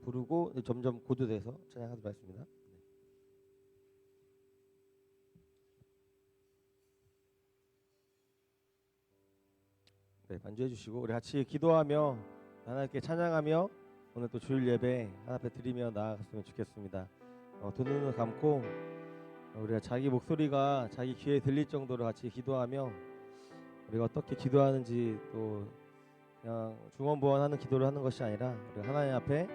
부르고 점점 고조돼서 찬양하도록 하겠습니다. 네, 반주해 주시고 우리 같이 기도하며 하나님께 찬양하며 오늘 또 주일 예배 하나 앞에 드리며 나아갔으면 좋겠습니다. 두 눈을 감고 우리가 자기 목소리가 자기 귀에 들릴 정도로 같이 기도하며 우리가 어떻게 기도하는지 또 그냥 중언부언하는 기도를 하는 것이 아니라 우리가 하나님 앞에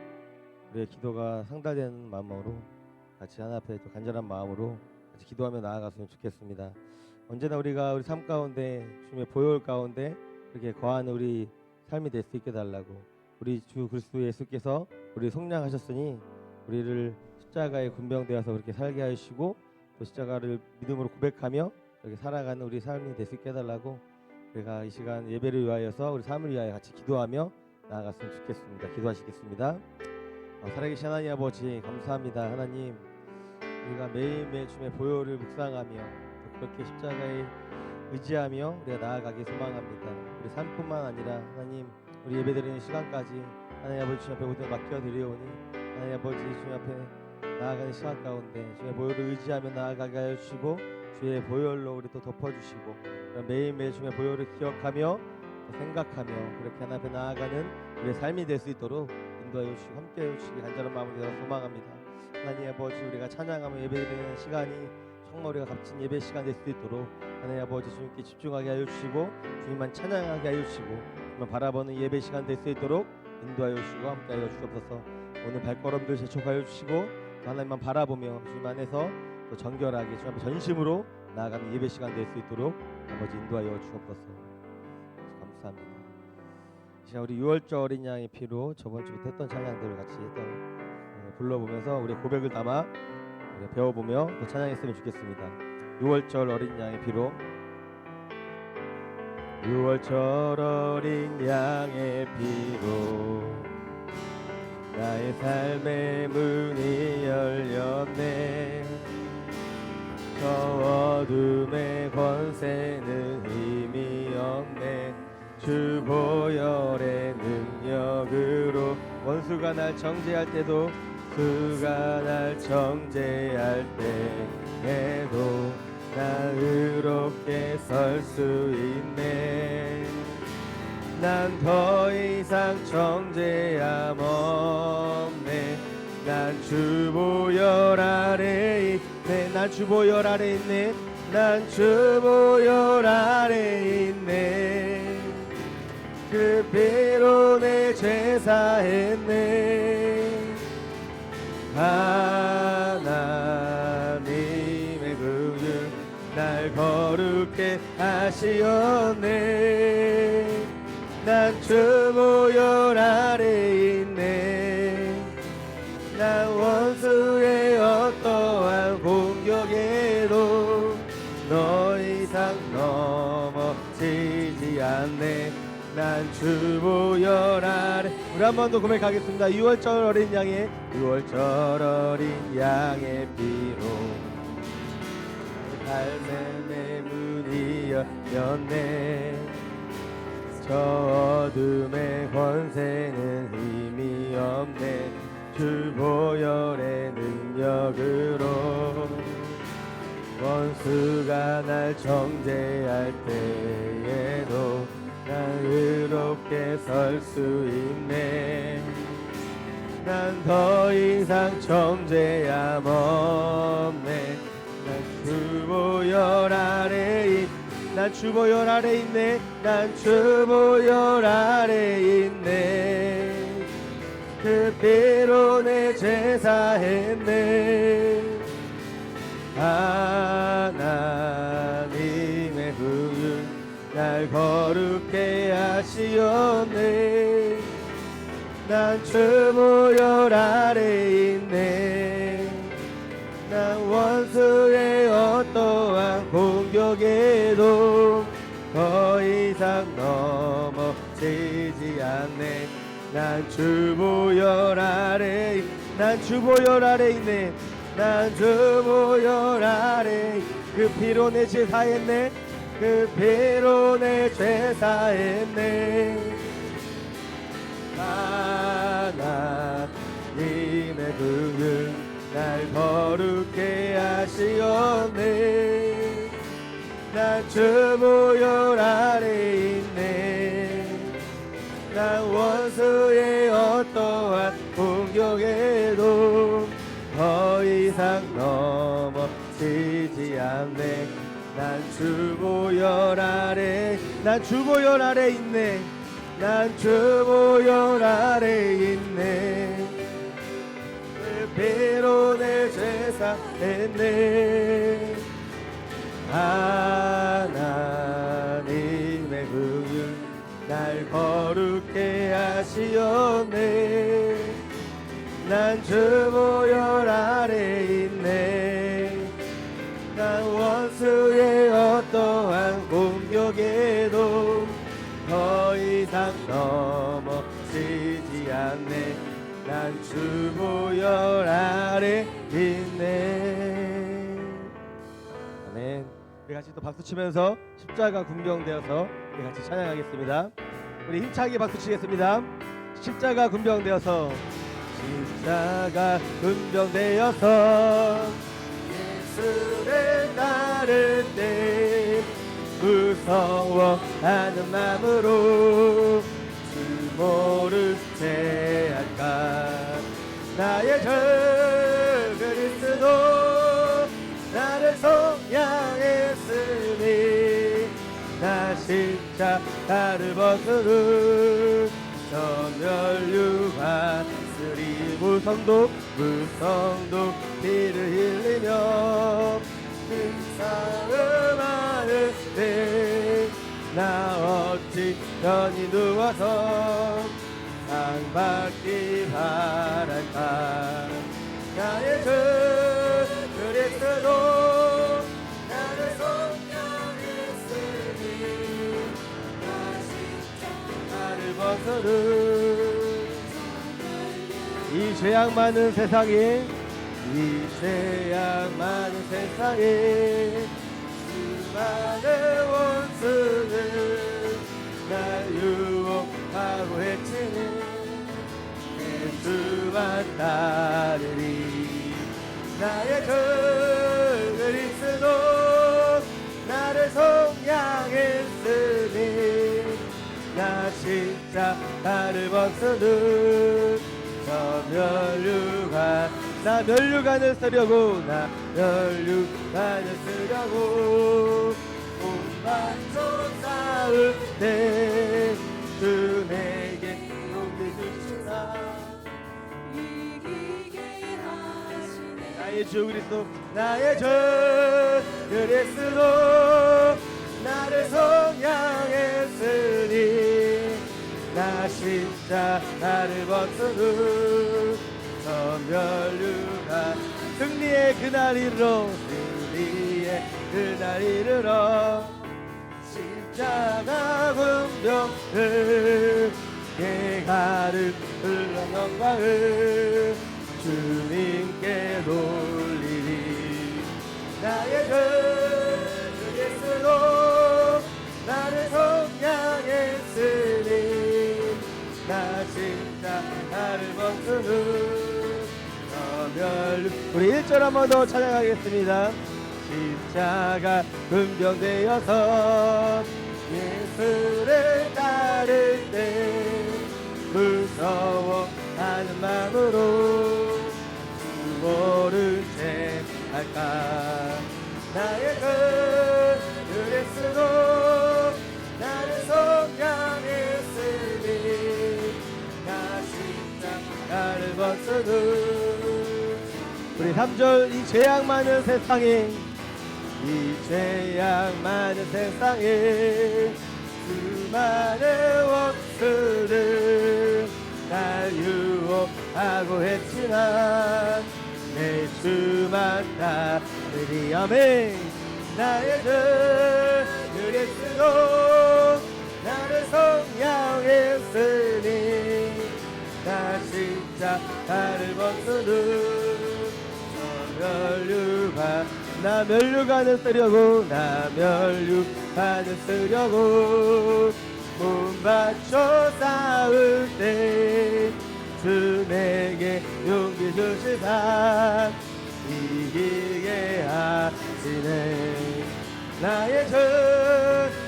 우리의 기도가 상달되는 마음으로 같이 하나님 앞에 또 간절한 마음으로 같이 기도하며 나아갔으면 좋겠습니다. 언제나 우리가 우리 삶 가운데 주님의 보혈 가운데 그렇게 거하는 우리 삶이 될 수 있게 달라고 우리 주 그리스도 예수께서 우리 속량하셨으니 우리를 십자가에 군병되어서 그렇게 살게 하시고 또 십자가를 믿음으로 고백하며 이렇게 살아가는 우리 삶이 될 수 있게 해달라고 우리가 이 시간 예배를 위하여서 우리 삶을 위하여 같이 기도하며 나아갔으면 좋겠습니다. 기도하시겠습니다. 살아계신 하나님 아버지 감사합니다. 하나님 우리가 매일매일 주님의 보혈을 묵상하며 또 그렇게 십자가에 의지하며 우리가 나아가기 소망합니다. 우리 삶뿐만 아니라 하나님 우리 예배드리는 시간까지 하나님 아버지 주님 앞에 모든 맡겨드리오니 하나님 아버지 주님 앞에 나아가는 시간 가운데 주의 보혈을 의지하며 나아가게 하여 주시고 주의 보혈로 우리 또 덮어주시고 매일매일 주의 보혈을 기억하며 생각하며 그렇게 하나님 앞에 나아가는 우리의 삶이 될 수 있도록 인도하여 주시고 함께하여 주시기 간절한 마음으로 소망합니다. 하나님 아버지 우리가 찬양하며 예배드리는 시간이 정말 우리가 값진 예배 시간 될 수 있도록 하나님 아버지 주님께 집중하게 하여 주시고 주님만 찬양하게 하여 주시고 주님만 바라보는 예배 시간 될 수 있도록 인도하여 주시고 함께하여 주옵소서. 오늘 발걸음들 재촉하여 주시고 하나님만 바라보며 주님 안에서 또 정결하게 주님 앞에 전심으로 나아가는 예배 시간 될 수 있도록 아버지 인도하여 주옵소서. 감사합니다. 시간 우리 6월절 어린 양의 피로 저번 주부터 했던 찬양들을 같이 불러보면서 우리의 고백을 담아 배워보며 또 찬양했으면 좋겠습니다. 6월절 어린 양의 피로 6월절 어린 양의 피로 나의 삶의 문이 열렸네. 저 어둠의 권세는 힘이 없네. 주 보혈의 능력으로 원수가 날 정죄할 때도 수가 날 정죄할 때에도 나 의롭게 설 수 있네. 난 더 이상 정죄함 없네. 난 주 보혈 아래 있네. 난 주 보혈 아래 있네. 난 주 보혈 아래 있네. 그 피로 내 죄 사했네. 하나님의 긍휼 날 거룩게 하시었네. 난 주 보혈 아래 있네. 난 원수의 어떠한 공격에도 더 이상 넘어지지 않네. 난 주 보혈 아래. 우리 한 번 더 고백하겠습니다. 6월절 어린 양의 6월절 어린 양의 피로 삶의 문이 열렸네. 저 어둠의 권세는 힘이 없네. 주 보혈의 능력으로 원수가 날 정죄할 때에도 난 의롭게 설 수 있네. 난 더 이상 정죄함 없네. 난 주 보혈 아래 난 주 보혈 아래 있네. 난 주 보혈 아래 있네. 그 피로 내 죄 사했네. 하나님의 긍휼 날 거룩게 하시었네. 난 주 보혈 아래 있네. 난 원수의 어떠한 공격에도 더 이상 넘어지지 않네. 난 주 보혈 아래 난 주 보혈 아래 있네. 난 주 보혈 아래 그 피로 내 죄 사했네. 그 피로 내 죄 사했네. 하나님의 긍휼 날 거룩해 하시었네. 난 주 보혈 아래 있네. 난 원수의 어떠한 공격에도 더 이상 넘어지지 않네. 난 주 보혈 아래, 난 주 보혈 아래 있네. 난 주 보혈 아래 있네. 그 피로 내 죄 사했네. 하나님의 긍휼 날 거룩해 하시었네. 난 주 보혈 아래 있네. 난 원수의 어떠한 공격에도 더 이상 넘어지지 않네. 난 주 보혈 아래 있네. 아멘. 우리 같이 또 박수 치면서 십자가 군병되어서 우리 같이 찬양하겠습니다. 우리 힘차게 박수 치겠습니다. 십자가 군병되어서, 십자가 군병되어서 예수를 따를 때 무서워하는 마음으로 주 모를 채 할까. 나의 주 그리스도 나를 속량했으니 나 십자가를 벗으르 저 멸류관으리. 무성도 피를 흘리며 싸움하는 때 나 어찌 편히 누워서 상 받기 바랄까. 나의 주 그리스도 나를 속량했으니 나 십자가를 벗으르. 이 죄악 많은 세상에, 이 죄악 많은 세상에 수많은 원수는 날 유혹하고 해치는 예수만 따르리. 나의 주 그리스도 나를 속량했으니 나 십자가를 벗으는 저 멸류관, 나 멸류관을 쓰려고, 나 멸류관을 쓰려고 온반조 쌓을 때 주 내게 용기 주시나. 이기게 하시네. 나의 주 그리스도, 나의 주 그리스도 나를 속량했으니 나 십자가를 벗으르 저 멸류관. 승리의 그날 이르러, 승리의 그날 이르러 십자가 군병을 개가를 흘러 영광을 주님께 돌리리. 나의 주 그리스도 나를 속량했으니 나 십자가를 벗으르 저 멸류. 우리 1절 한 번 더 찬양하겠습니다. 십자가 군병되어서 예수를 따를 때 무서워하는 마음으로 주 모른 채 할까. 나의 주 그리스도 나를 속량했으니 나 십자가를 벗으르. 우리 3절. 이 죄악 많은 세상에, 이 죄악 많은 세상에 수많은 원수들 날 유혹하고 했지만 내 주만 따르리. 아멘. 나의 주 그리스도 나를 속량했으니 나 십자가를 벗으르 멸류관. 나 멸류관을 쓰려고, 나 멸류관을 쓰려고 몸 바쳐 싸울 때 주 주 내게 용기 주시사 이기게 하시네. 나의 주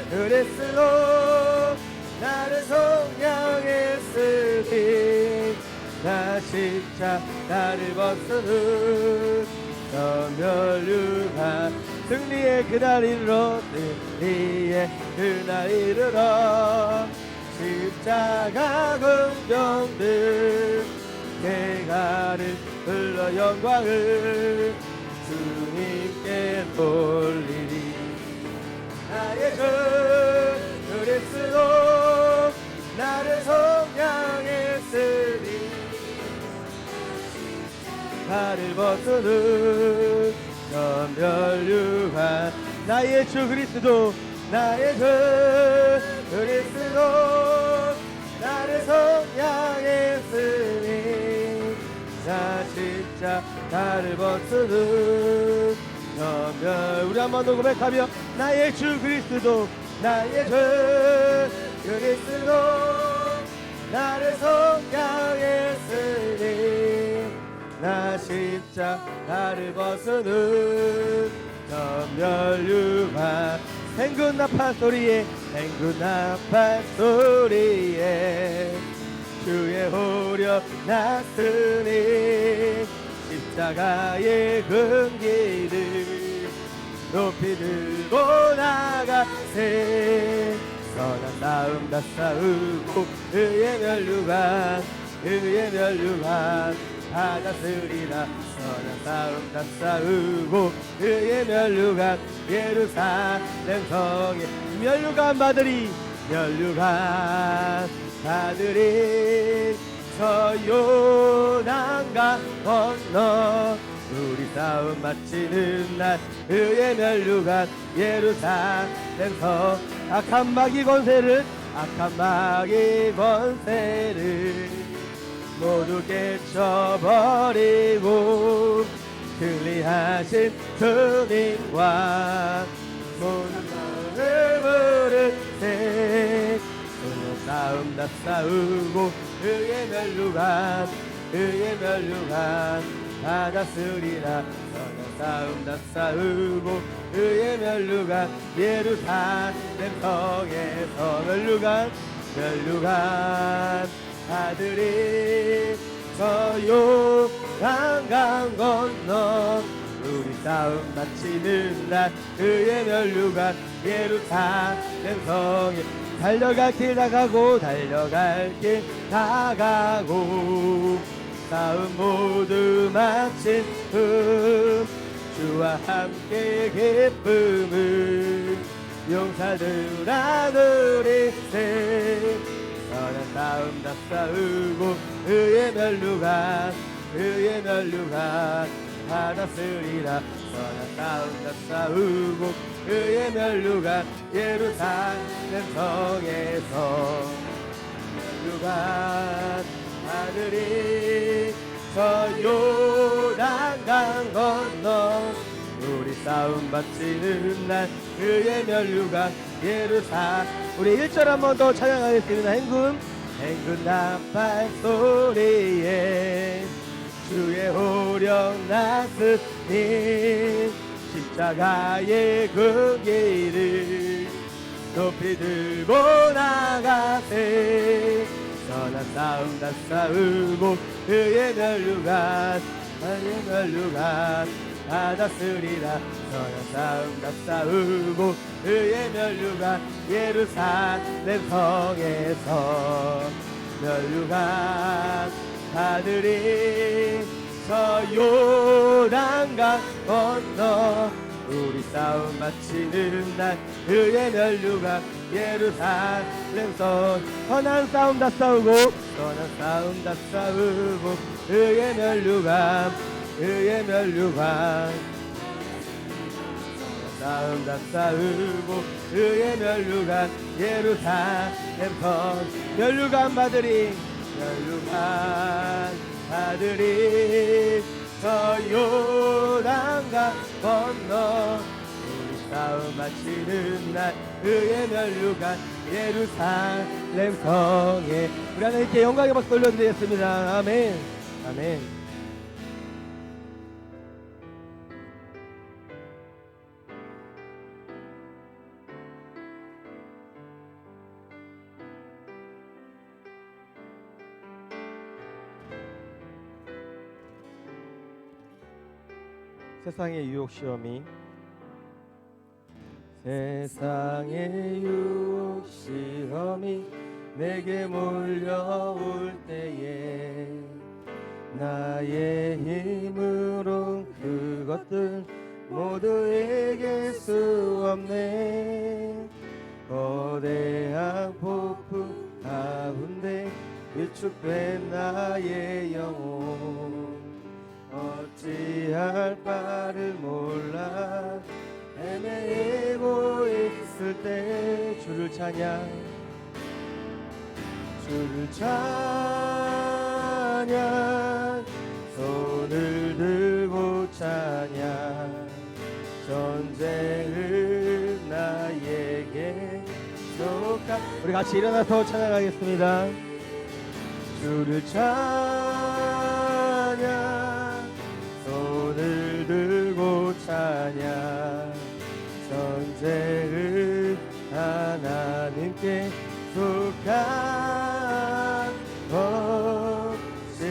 그리스도 나를 속량했으니 나 십자가를 벗어는 멸류관 승리의 그날 이르러 승리의 그날 이르러 십자가 긍정들 대가를 흘러 영광을 주님께 돌리리. 나의 주 그리스도 나를 속량했으니 나를 벗어는 멸류관 나의 주 그리스도 나의 주 그리스도 나를 속량했으니 나 진짜 나를 벗어는 멸 우리 한번 더 고백하며 나의 주 그리스도 나의 주 그리스도 나를 속량했으니 나 십자가를 벗어는 멸류관 행군 나팔 소리에 행군 나팔 소리에 주의 호령 났으니 십자가의 근기를 높이 들고 나가세. 선한 싸움 다 싸우고 의의 멸류관 받았으리라. 선한 싸움 다 싸우고 의의 멸류관 예루살렘 성에 멸류관 받으리 저 요단강 건너 우리 싸움 마치는 날 의의 멸류관 예루살렘 성 악한 마귀 권세를 모두 깨쳐버리고 승리하신 주님과 모든 마음을 부르세. 싸움 다 싸우고 의의 멸류관 받았으리라. 선한 싸움 다 싸우고 의의 멸류관 예루살렘 성에서 멸류관 아들이 저 요단강 건너 우리 싸움 마치는 날 그의 멸류관 예루살렘 성에 달려갈 길 나가고 싸움 모두 마친 주와 함께 기쁨을 용사들아 누리세. 선한 싸움 다 싸우고 의의 멸류관 받았으리라. 선한 싸움 다 싸우고 의의 멸류관 예루살렘 성에서 멸류관 아들이 저 요단강 건너 우리 싸움 바치는 날 그의 멸류관 예루살렘. 우리 1절 한 번 더 찬양하겠습니다. 행군 나팔 소리에 주의 호령 났으니 십자가의 그 길을 높이 들고 나가세. 선한 싸움 다 싸우고 의의 멸류관 받았으리라. 선한 싸움 다 싸우고 의의 멸류관 예루살렘 성에서 멸류관 아들이 저 요단강 건너 우리 싸움 마치는 날 의의 멸류관 예루살렘 성. 선한 싸움 다 싸우고 의의 멸류관 싸움 다 싸우고 의의 멸류관 예루살렘 성. 멸류관 아들이 저 요단강 건너 우리 싸움 마치는 날 의의 멸류관 예루살렘 성에 우리 하나님께 영광의 박수 올려드리겠습니다. 아멘. 아멘. 세상의 유혹 시험이 세상의 유혹 시험이 내게 몰려올 때에 나의 힘으론 그것들 모두 이길 수 없네. 거대한 폭풍 가운데 위축된 나의 영혼 어찌할 바를 몰라 헤매고 있을 때 주를 찬양 주를 찬양 손을 들고 찬양 전쟁을 나에게 속한 우리 같이 일어나서 찬양하겠습니다. 주를 찬양 손을 들고 찬양 전쟁을 하나님께 속한 것이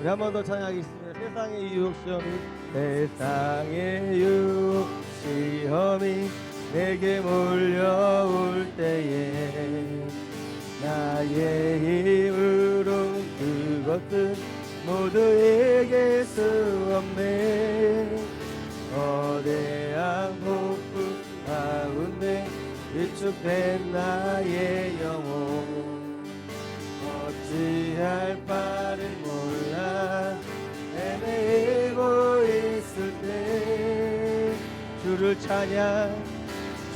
우리 한 번 더 찬양하겠습니다. 세상의 유혹 시험이 세상의 유혹 시험이 내게 몰려올 때에 나의 힘으로 그것들 모두 이길 수 없네. 거대한 폭풍 가운데 위축된 나의 영혼 어찌할 바를 몰라 헤매고 있을 때 주를 찬양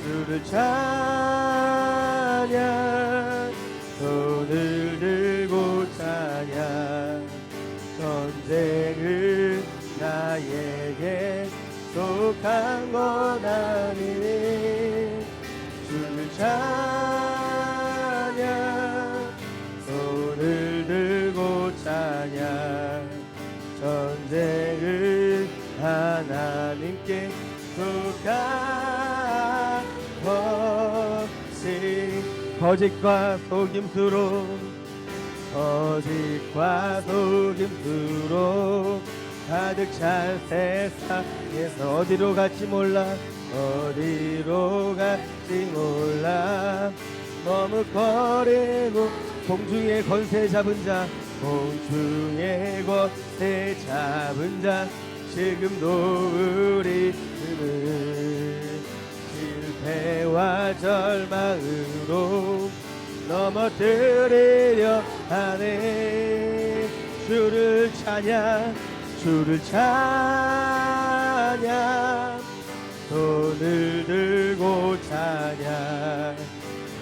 주를 찬양 손을 들고 찬양 전쟁을 나에게 속한 건 아니니 주를 찬양 손을 들고 찬양 전쟁을 하나님께 속한 것이 거짓과 속임수로 가득 찬 세상에서 어디로 갈지 몰라 너무 거리고 공중의 권세 잡은 자 지금도 우리들은 실패와 절망으로 넘어뜨리려 하네. 주를 찬양 손을 들고 찬양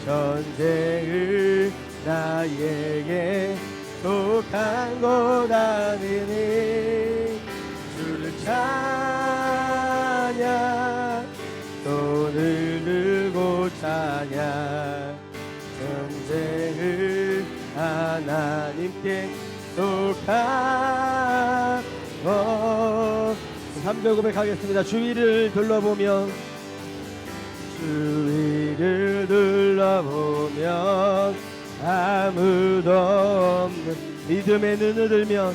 전쟁을 나에게 속한 것 아니니 주를 찬양 손을 들고 찬양 전쟁을 하나님께 속한 것 3절 고백하겠습니다. 주위를 둘러보면 아무도 없는 믿음의 눈을 들면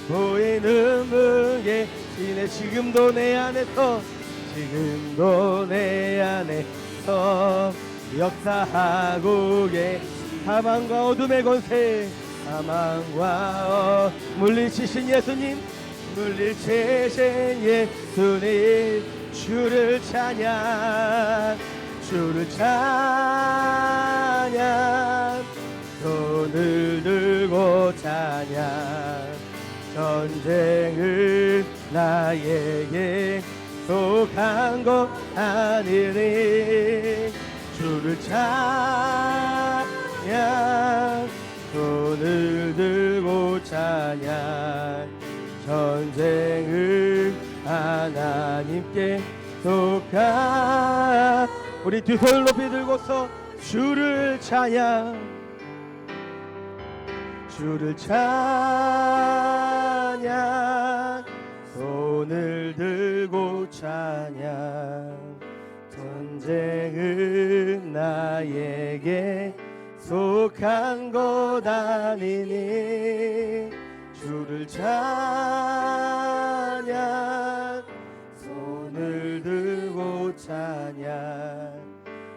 보이는 분께 신의 지금도 내 안에서 역사하고 사망과 어둠의 권세 물리치신 예수님 주를 찬양 손을 들고 찬양 전쟁을 나에게 속한 것 아니니 주를 찬양 손을 들고 찬양 전쟁을 하나님께 속한 가. 우리 두 손을 높이 들고서 주를 찬양, 주를 찬양, 손을 들고 찬양. 전쟁은 나에게 속한 것 아니니 주를 찬양, 손을 들고 찬양.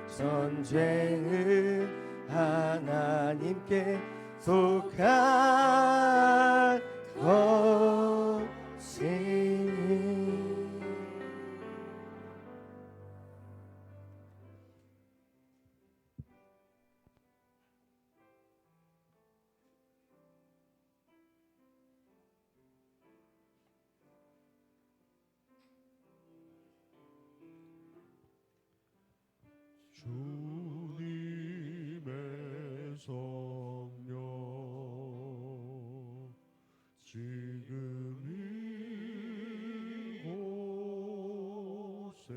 전쟁은 하나님께 속한 것이니. 주님의 성령 지금 이곳에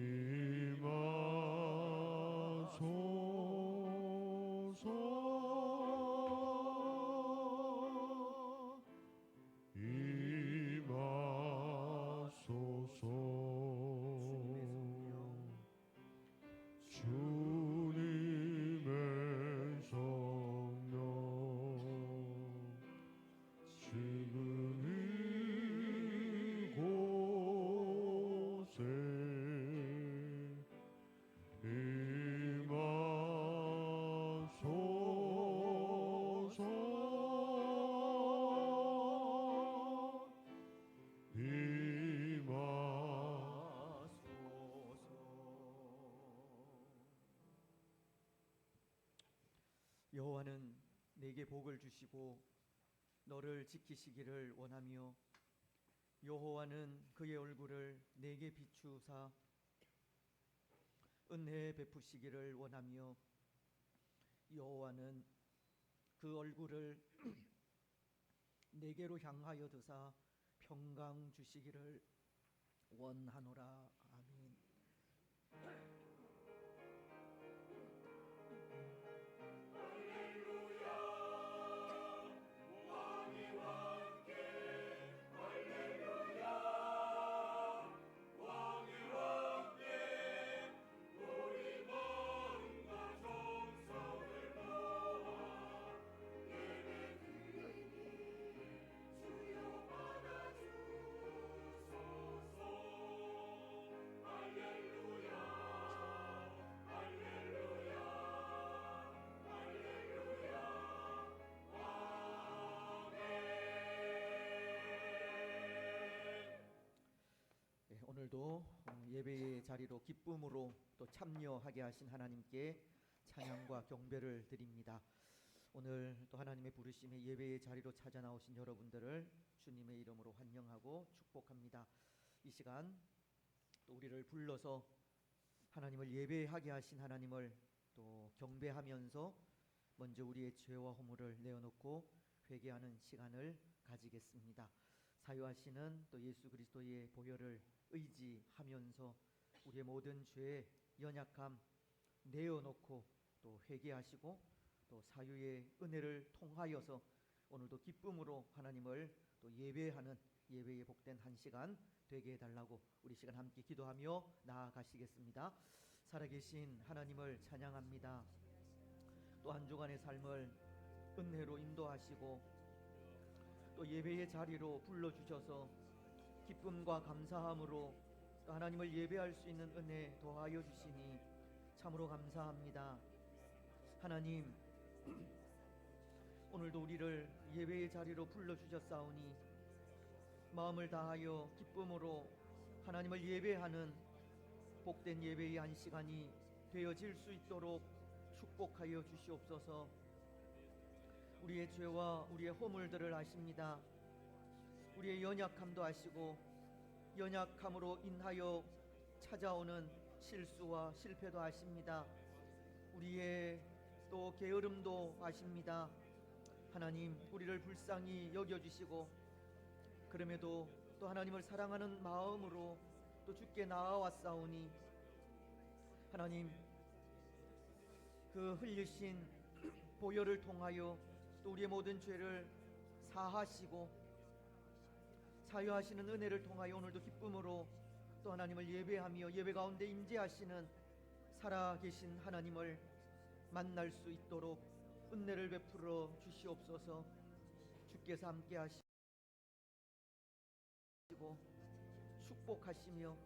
임하소서. 주님의 성령 지금 이곳에 여호와는 내게 복을 주시고 너를 지키시기를 원하며 여호와는 그의 얼굴을 내게 비추사 은혜 베푸시기를 원하며 여호와는 그 얼굴을 내게로 향하여 드사 평강 주시기를 원하노라. 아멘. 오늘도 예배의 자리로 기쁨으로 또 참여하게 하신 하나님께 찬양과 경배를 드립니다. 오늘 또 하나님의 부르심에 예배의 자리로 찾아 나오신 여러분들을 주님의 이름으로 환영하고 축복합니다. 이 시간 또 우리를 불러서 하나님을 예배하게 하신 하나님을 또 경배하면서 먼저 우리의 죄와 허물을 내어놓고 회개하는 시간을 가지겠습니다. 사유하시는 또 예수 그리스도의 보혈을 의지하면서 우리의 모든 죄, 연약함 내어놓고 또 회개하시고 또 사유의 은혜를 통하여서 오늘도 기쁨으로 하나님을 또 예배하는 예배의 복된 한 시간 되게 해달라고 우리 시간 함께 기도하며 나아가시겠습니다. 살아계신 하나님을 찬양합니다. 또 한 주간의 삶을 은혜로 인도하시고 또 예배의 자리로 불러주셔서 기쁨과 감사함으로 또 하나님을 예배할 수 있는 은혜 더하여 주시니 참으로 감사합니다. 하나님, 오늘도 우리를 예배의 자리로 불러주셨사오니 마음을 다하여 기쁨으로 하나님을 예배하는 복된 예배의 한 시간이 되어질 수 있도록 축복하여 주시옵소서. 우리의 죄와 우리의 허물들을 아십니다. 우리의 연약함도 아시고 연약함으로 인하여 찾아오는 실수와 실패도 아십니다. 우리의 또 게으름도 아십니다. 하나님, 우리를 불쌍히 여겨주시고 그럼에도 또 하나님을 사랑하는 마음으로 또 주께 나아왔사오니 하나님 그 흘리신 보혈을 통하여 또 우리의 모든 죄를 사하시고 사유하시는 은혜를 통하여 오늘도 기쁨으로 또 하나님을 예배하며 예배 가운데 임재하시는 살아계신 하나님을 만날 수 있도록 은혜를 베풀어 주시옵소서. 주께서 함께 하시고 축복하시며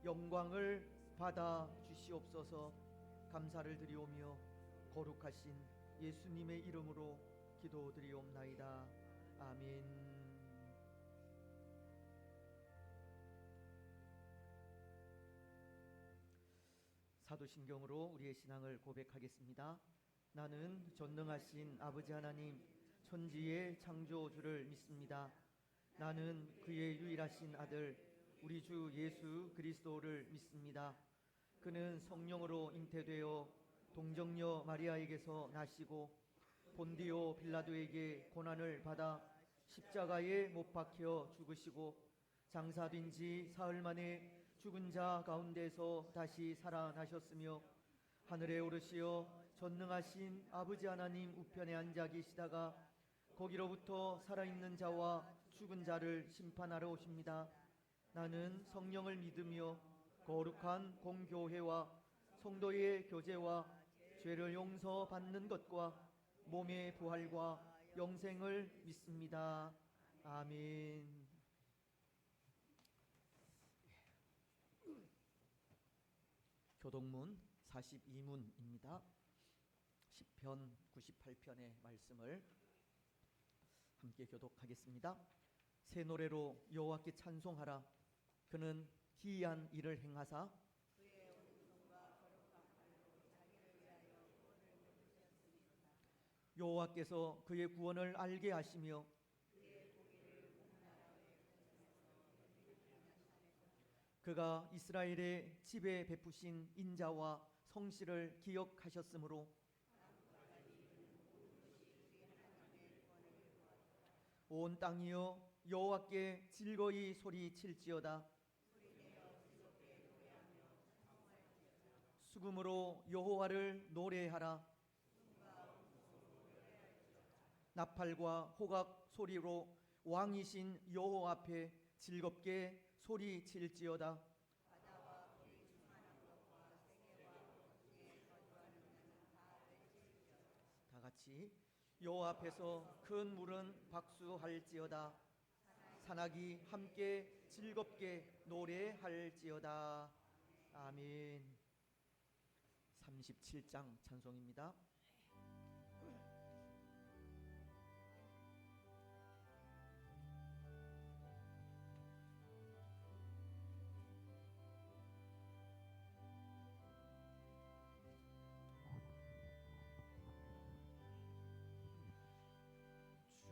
영광을 받아 주시옵소서. 감사를 드리오며 거룩하신 예수님의 이름으로 기도드리옵나이다. 아멘. 사도신경으로 우리의 신앙을 고백하겠습니다. 나는 전능하신 아버지 하나님 천지의 창조주를 믿습니다. 나는 그의 유일하신 아들 우리 주 예수 그리스도를 믿습니다. 그는 성령으로 잉태되어 동정녀 마리아에게서 나시고 본디오 빌라도에게 고난을 받아 십자가에 못 박혀 죽으시고 장사된 지 사흘 만에 죽은 자 가운데서 다시 살아나셨으며 하늘에 오르시어 전능하신 아버지 하나님 우편에 앉아 계시다가 거기로부터 살아있는 자와 죽은 자를 심판하러 오십니다. 나는 성령을 믿으며 거룩한 공교회와 성도의 교제와 죄를 용서받는 것과 몸의 부활과 영생을 믿습니다. 아멘. 교독문 42문입니다. 시편 98편의 말씀을 함께 교독하겠습니다. 새 노래로 여호와께 찬송하라. 그는 기이한 일을 행하사 여호와께서 그의 구원을 알게 하시며 그가 이스라엘의 집에 베푸신 인자와 성실을 기억하셨으므로 온 땅이여 여호와께 즐거이 소리칠지어다. 수금으로 여호와를 노래하라. 나팔과 호각 소리로 왕이신 여호와 앞에 즐겁게 소리칠지어다. 다 같이 여호와 앞에서 큰 물은 박수할지어다. 산악이 함께 즐겁게 노래할지어다. 아멘. 37장 찬송입니다.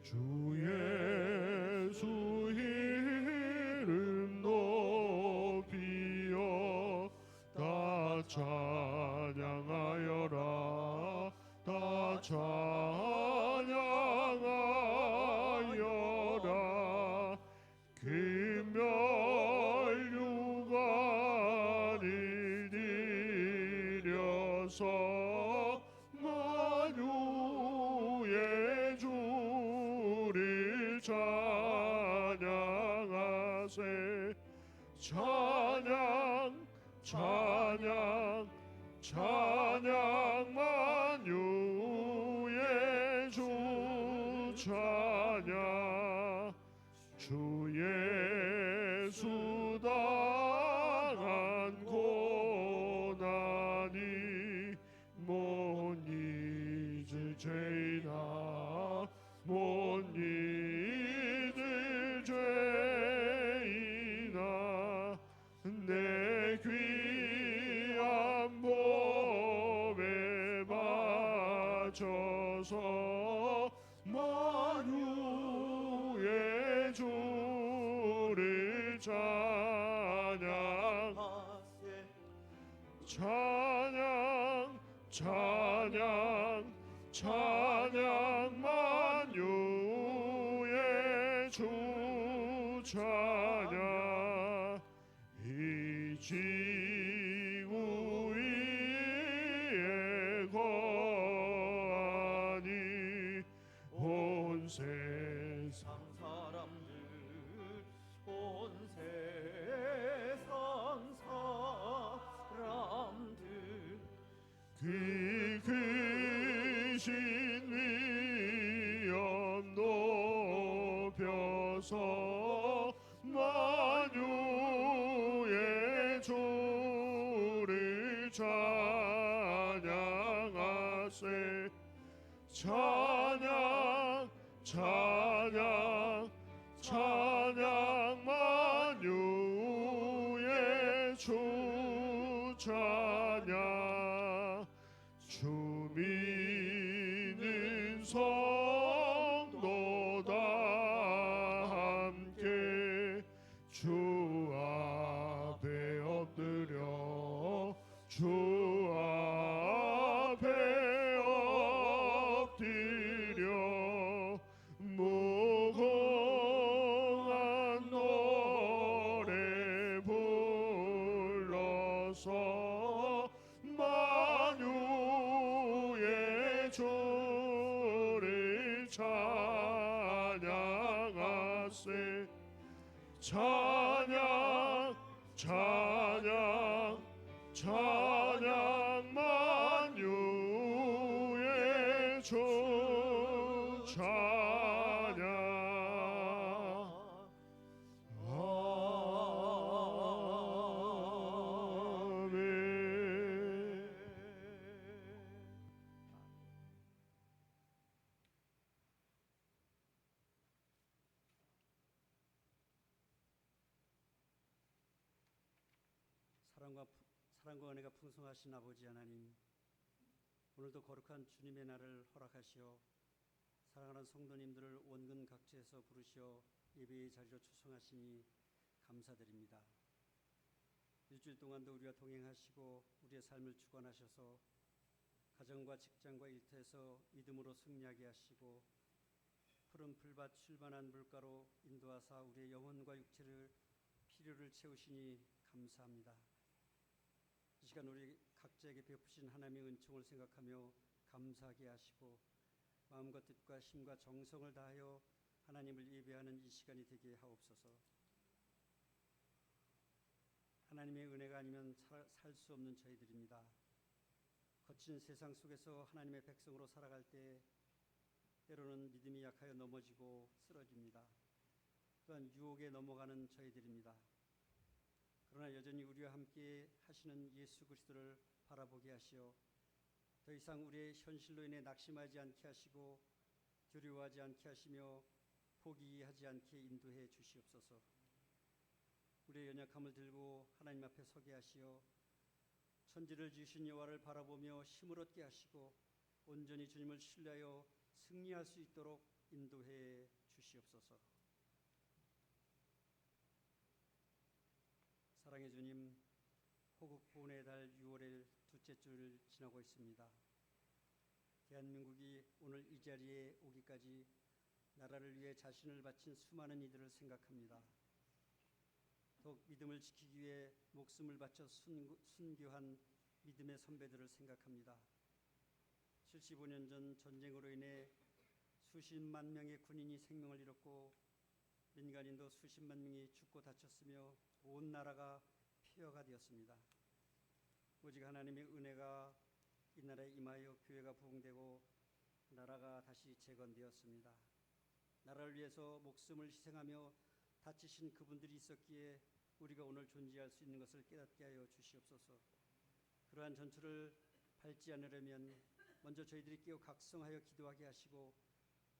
주 예수 이름 높이어 다 찬양하여라. 다 찬양하여라. 금멸유관을 들여서 만유의 주를 찬양하세. 찬양 찬양 찬양 만유의 주 찬양. 주 예수 당한 고난이 못 잊을 죄이나 못 잊을 죄이나 내 귀한 몸에 바쳐서 만유의 주를 찬양하세. 찬양 찬양 찬양 만유의 주 찬양 이 지구 위에 거하니 온 세상 사람들 온 세상 사람들 그 크신 위엄 높여서 만유의 주를 찬양하세 찬양 찬양 찬양 만유의 주 찬양 주 믿는 성도 다 함께 주 앞에 엎드려 주 앞에 엎드려 무궁한 노래 불러서 만유의 주를 찬양하세 찬양 찬양 찬양 만유의 주 찬양 아멘. 사랑과 은혜가 풍성하신 아버지 하나님, 오늘도 거룩한 주님의 날을 허락하시어 사랑하는 성도님들을 원근 각지에서 부르시어 예배의 자리로 초청하시니 감사드립니다. 일주일 동안도 우리와 동행하시고 우리의 삶을 주관하셔서 가정과 직장과 일터에서 믿음으로 승리하게 하시고 푸른 풀밭 출만한 물가로 인도하사 우리의 영혼과 육체를 필요를 채우시니 감사합니다. 이 시간 우리 각자에게 베푸신 하나님의 은총을 생각하며 감사하게 하시고 마음과 뜻과 힘과 정성을 다하여 하나님을 예배하는 이 시간이 되게 하옵소서. 하나님의 은혜가 아니면 살 수 없는 저희들입니다. 거친 세상 속에서 하나님의 백성으로 살아갈 때 때로는 믿음이 약하여 넘어지고 쓰러집니다. 또한 유혹에 넘어가는 저희들입니다. 그러나 여전히 우리와 함께 하시는 예수 그리스도를 바라보게 하시어 더 이상 우리의 현실로 인해 낙심하지 않게 하시고 두려워하지 않게 하시며 포기하지 않게 인도해 주시옵소서. 우리의 연약함을 들고 하나님 앞에 서게 하시어 천지를 지으신 여호와를 바라보며 힘을 얻게 하시고 온전히 주님을 신뢰하여 승리할 수 있도록 인도해 주시옵소서. 사랑의 주님, 호국 보훈의 달 6월의 둘째 주를 지나고 있습니다. 대한민국이 오늘 이 자리에 오기까지 나라를 위해 자신을 바친 수많은 이들을 생각합니다. 더욱 믿음을 지키기 위해 목숨을 바쳐 순교한 믿음의 선배들을 생각합니다. 75년 전 전쟁으로 인해 수십만 명의 군인이 생명을 잃었고 민간인도 수십만 명이 죽고 다쳤으며 온 나라가 폐허가 되었습니다. 오직 하나님의 은혜가 이 나라에 임하여 교회가 부흥되고 나라가 다시 재건되었습니다. 나라를 위해서 목숨을 희생하며 다치신 그분들이 있었기에 우리가 오늘 존재할 수 있는 것을 깨닫게 하여 주시옵소서. 그러한 전투를 밟지 않으려면 먼저 저희들이 깨어 각성하여 기도하게 하시고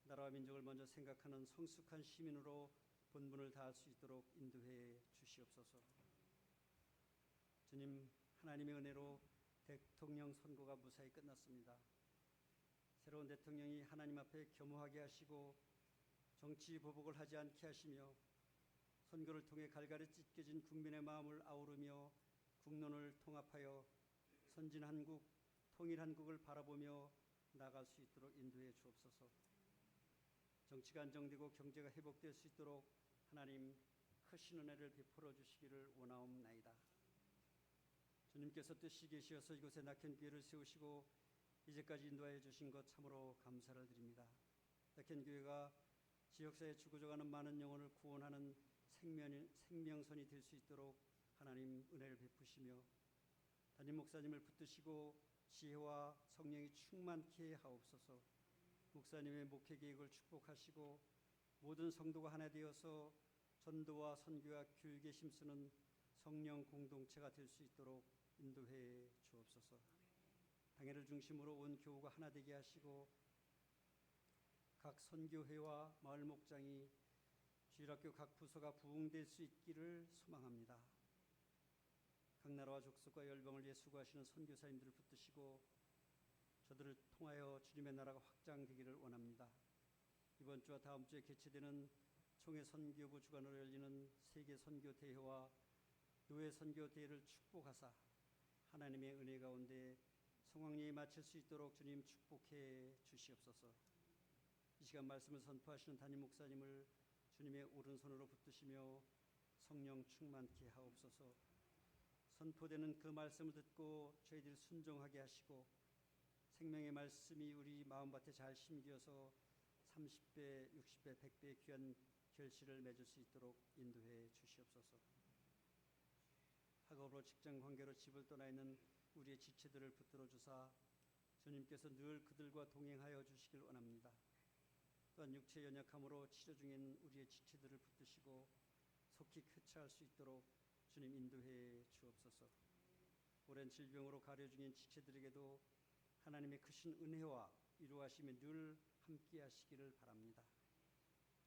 나라와 민족을 먼저 생각하는 성숙한 시민으로 본분을 다할 수 있도록 인도해 주시옵소서. 주님, 하나님의 은혜로 대통령 선거가 무사히 끝났습니다. 새로운 대통령이 하나님 앞에 겸허하게 하시고 정치 보복을 하지 않게 하시며 선거를 통해 갈갈이 찢겨진 국민의 마음을 아우르며 국론을 통합하여 선진 한국, 통일 한국을 바라보며 나아갈 수 있도록 인도해 주옵소서. 정치가 안정되고 경제가 회복될 수 있도록 하나님 크신 은혜를 베풀어 주시기를 원하옵나이다. 주님께서 뜻이 계시어서 이곳에 낙현 교회를 세우시고 이제까지 인도하여 주신 것 참으로 감사를 드립니다. 낙현 교회가 지역사회에 죽어져가는 많은 영혼을 구원하는 생명선이 될 수 있도록 하나님 은혜를 베푸시며 담임 목사님을 붙드시고 지혜와 성령이 충만케 하옵소서. 목사님의 목회 계획을 축복하시고 모든 성도가 하나 되어서 전도와 선교와 교육에 힘쓰는 성령 공동체가 될 수 있도록 인도해 주옵소서. 당회를 중심으로 온 교우가 하나 되게 하시고 각 선교회와 마을 목장이 주일학교 각 부서가 부흥될 수 있기를 소망합니다. 각 나라와 족속과 열방을 위해 수고하시는 선교사님들을 붙드시고 저들을 통하여 주님의 나라가 확장되기를 원합니다. 이번 주와 다음 주에 개최되는 총회 선교부 주관으로 열리는 세계 선교 대회와 노예 선교 대회를 축복하사 하나님의 은혜 가운데 성황리에 마칠 수 있도록 주님 축복해 주시옵소서. 이 시간 말씀을 선포하시는 담임 목사님을 주님의 오른손으로 붙드시며 성령 충만케 하옵소서. 선포되는 그 말씀을 듣고 저희들 순종하게 하시고 생명의 말씀이 우리 마음밭에 잘 심겨서 30배, 60배, 100배의 귀한 결실을 맺을 수 있도록 인도해 주시옵소서. 학업으로 직장 관계로 집을 떠나 있는 우리의 지체들을 붙들어 주사 주님께서 늘 그들과 동행하여 주시길 원합니다. 또한 육체 연약함으로 치료 중인 우리의 지체들을 붙드시고 속히 쾌차할 수 있도록 주님 인도해 주옵소서. 오랜 질병으로 가려 중인 지체들에게도 하나님의 크신 은혜와 이루하심이 늘 함께 하시기를 바랍니다.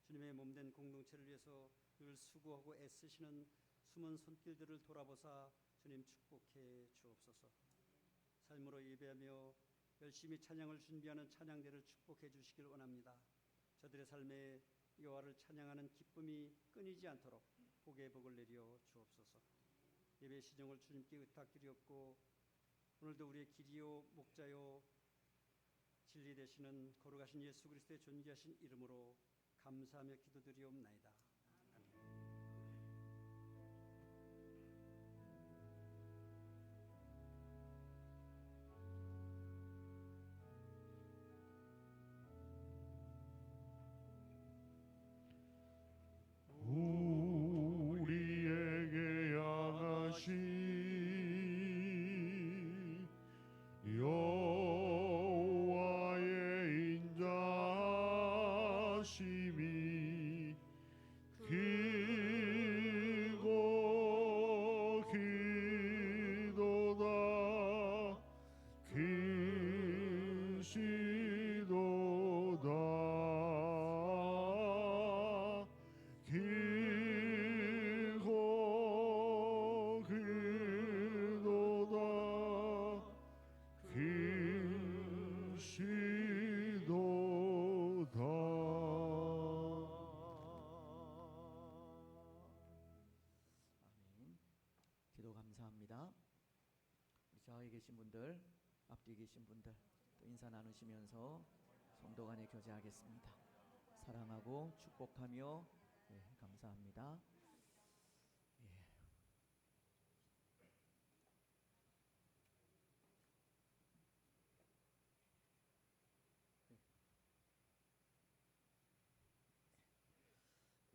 주님의 몸된 공동체를 위해서 늘 수고하고 애쓰시는 숨은 손길들을 돌아보사 주님 축복해 주옵소서. 삶으로 예배하며 열심히 찬양을 준비하는 찬양대를 축복해 주시길 원합니다. 저들의 삶에 여호와를 찬양하는 기쁨이 끊이지 않도록 복의 복을 내려 주옵소서. 예배 시정을 주님께 의탁드리옵고 오늘도 우리의 길이요 목자요 진리 되시는 거룩하신 예수 그리스도의 존귀하신 이름으로 감사하며 기도드리옵나이다. 아멘. 우리에게 양하신 여호와의 인자심이 길고 길도다 길시도다 길고 길도다 길시도다. 아멘. 기도 감사합니다. 우리 좌우에 계신 분들, 앞뒤에 계신 분들 또 인사 나누시면서 성도 간에 교제하겠습니다. 사랑하고 축복하며 감사합니다.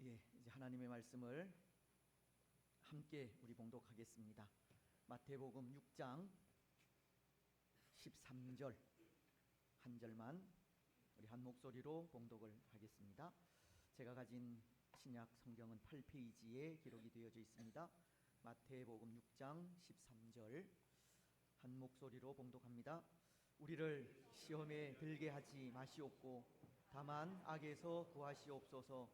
이제 하나님의 말씀을 함께 우리 봉독하겠습니다. 마태복음 6장 13절 한 절만 우리 한 목소리로 봉독을 하겠습니다. 제가 가진 신약 성경은 8페이지에 기록이 되어져 있습니다. 마태복음 6장 13절 한 목소리로 봉독합니다. 우리를 시험에 들게 하지 마시옵고 다만 악에서 구하시옵소서.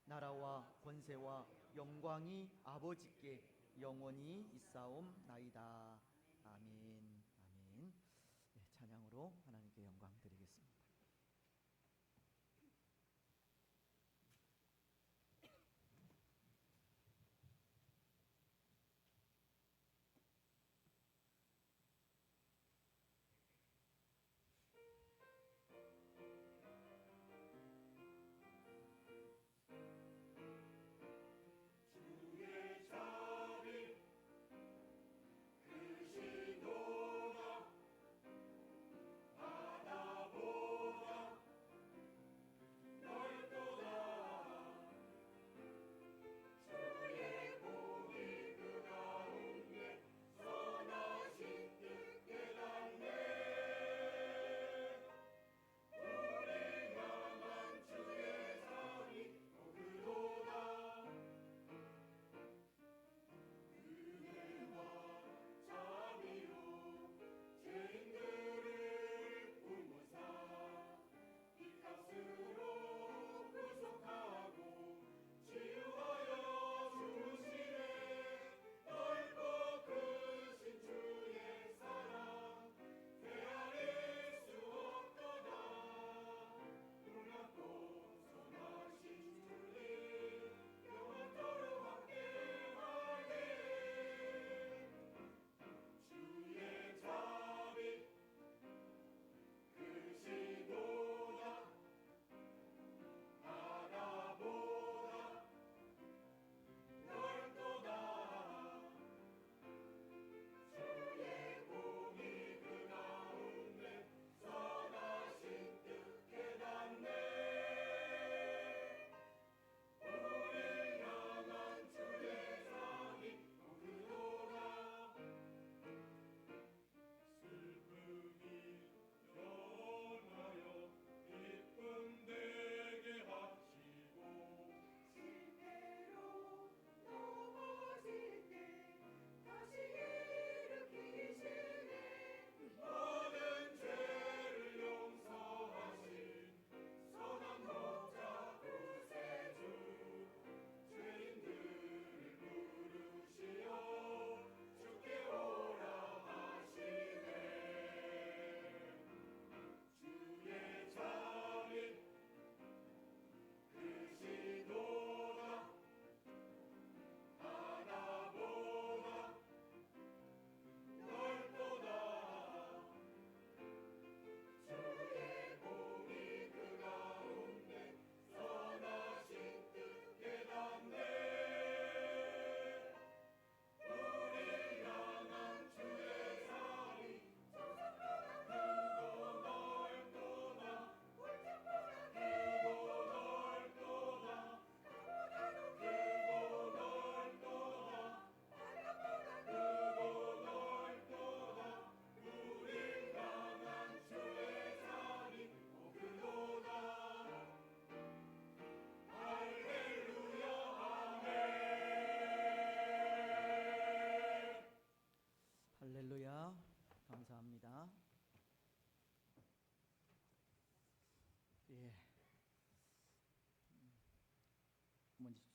나라와 권세와 영광이 아버지께 영원히 있사옵나이다. 아멘. 아멘. 찬양으로 하나님께 영광 드리겠습니다. 주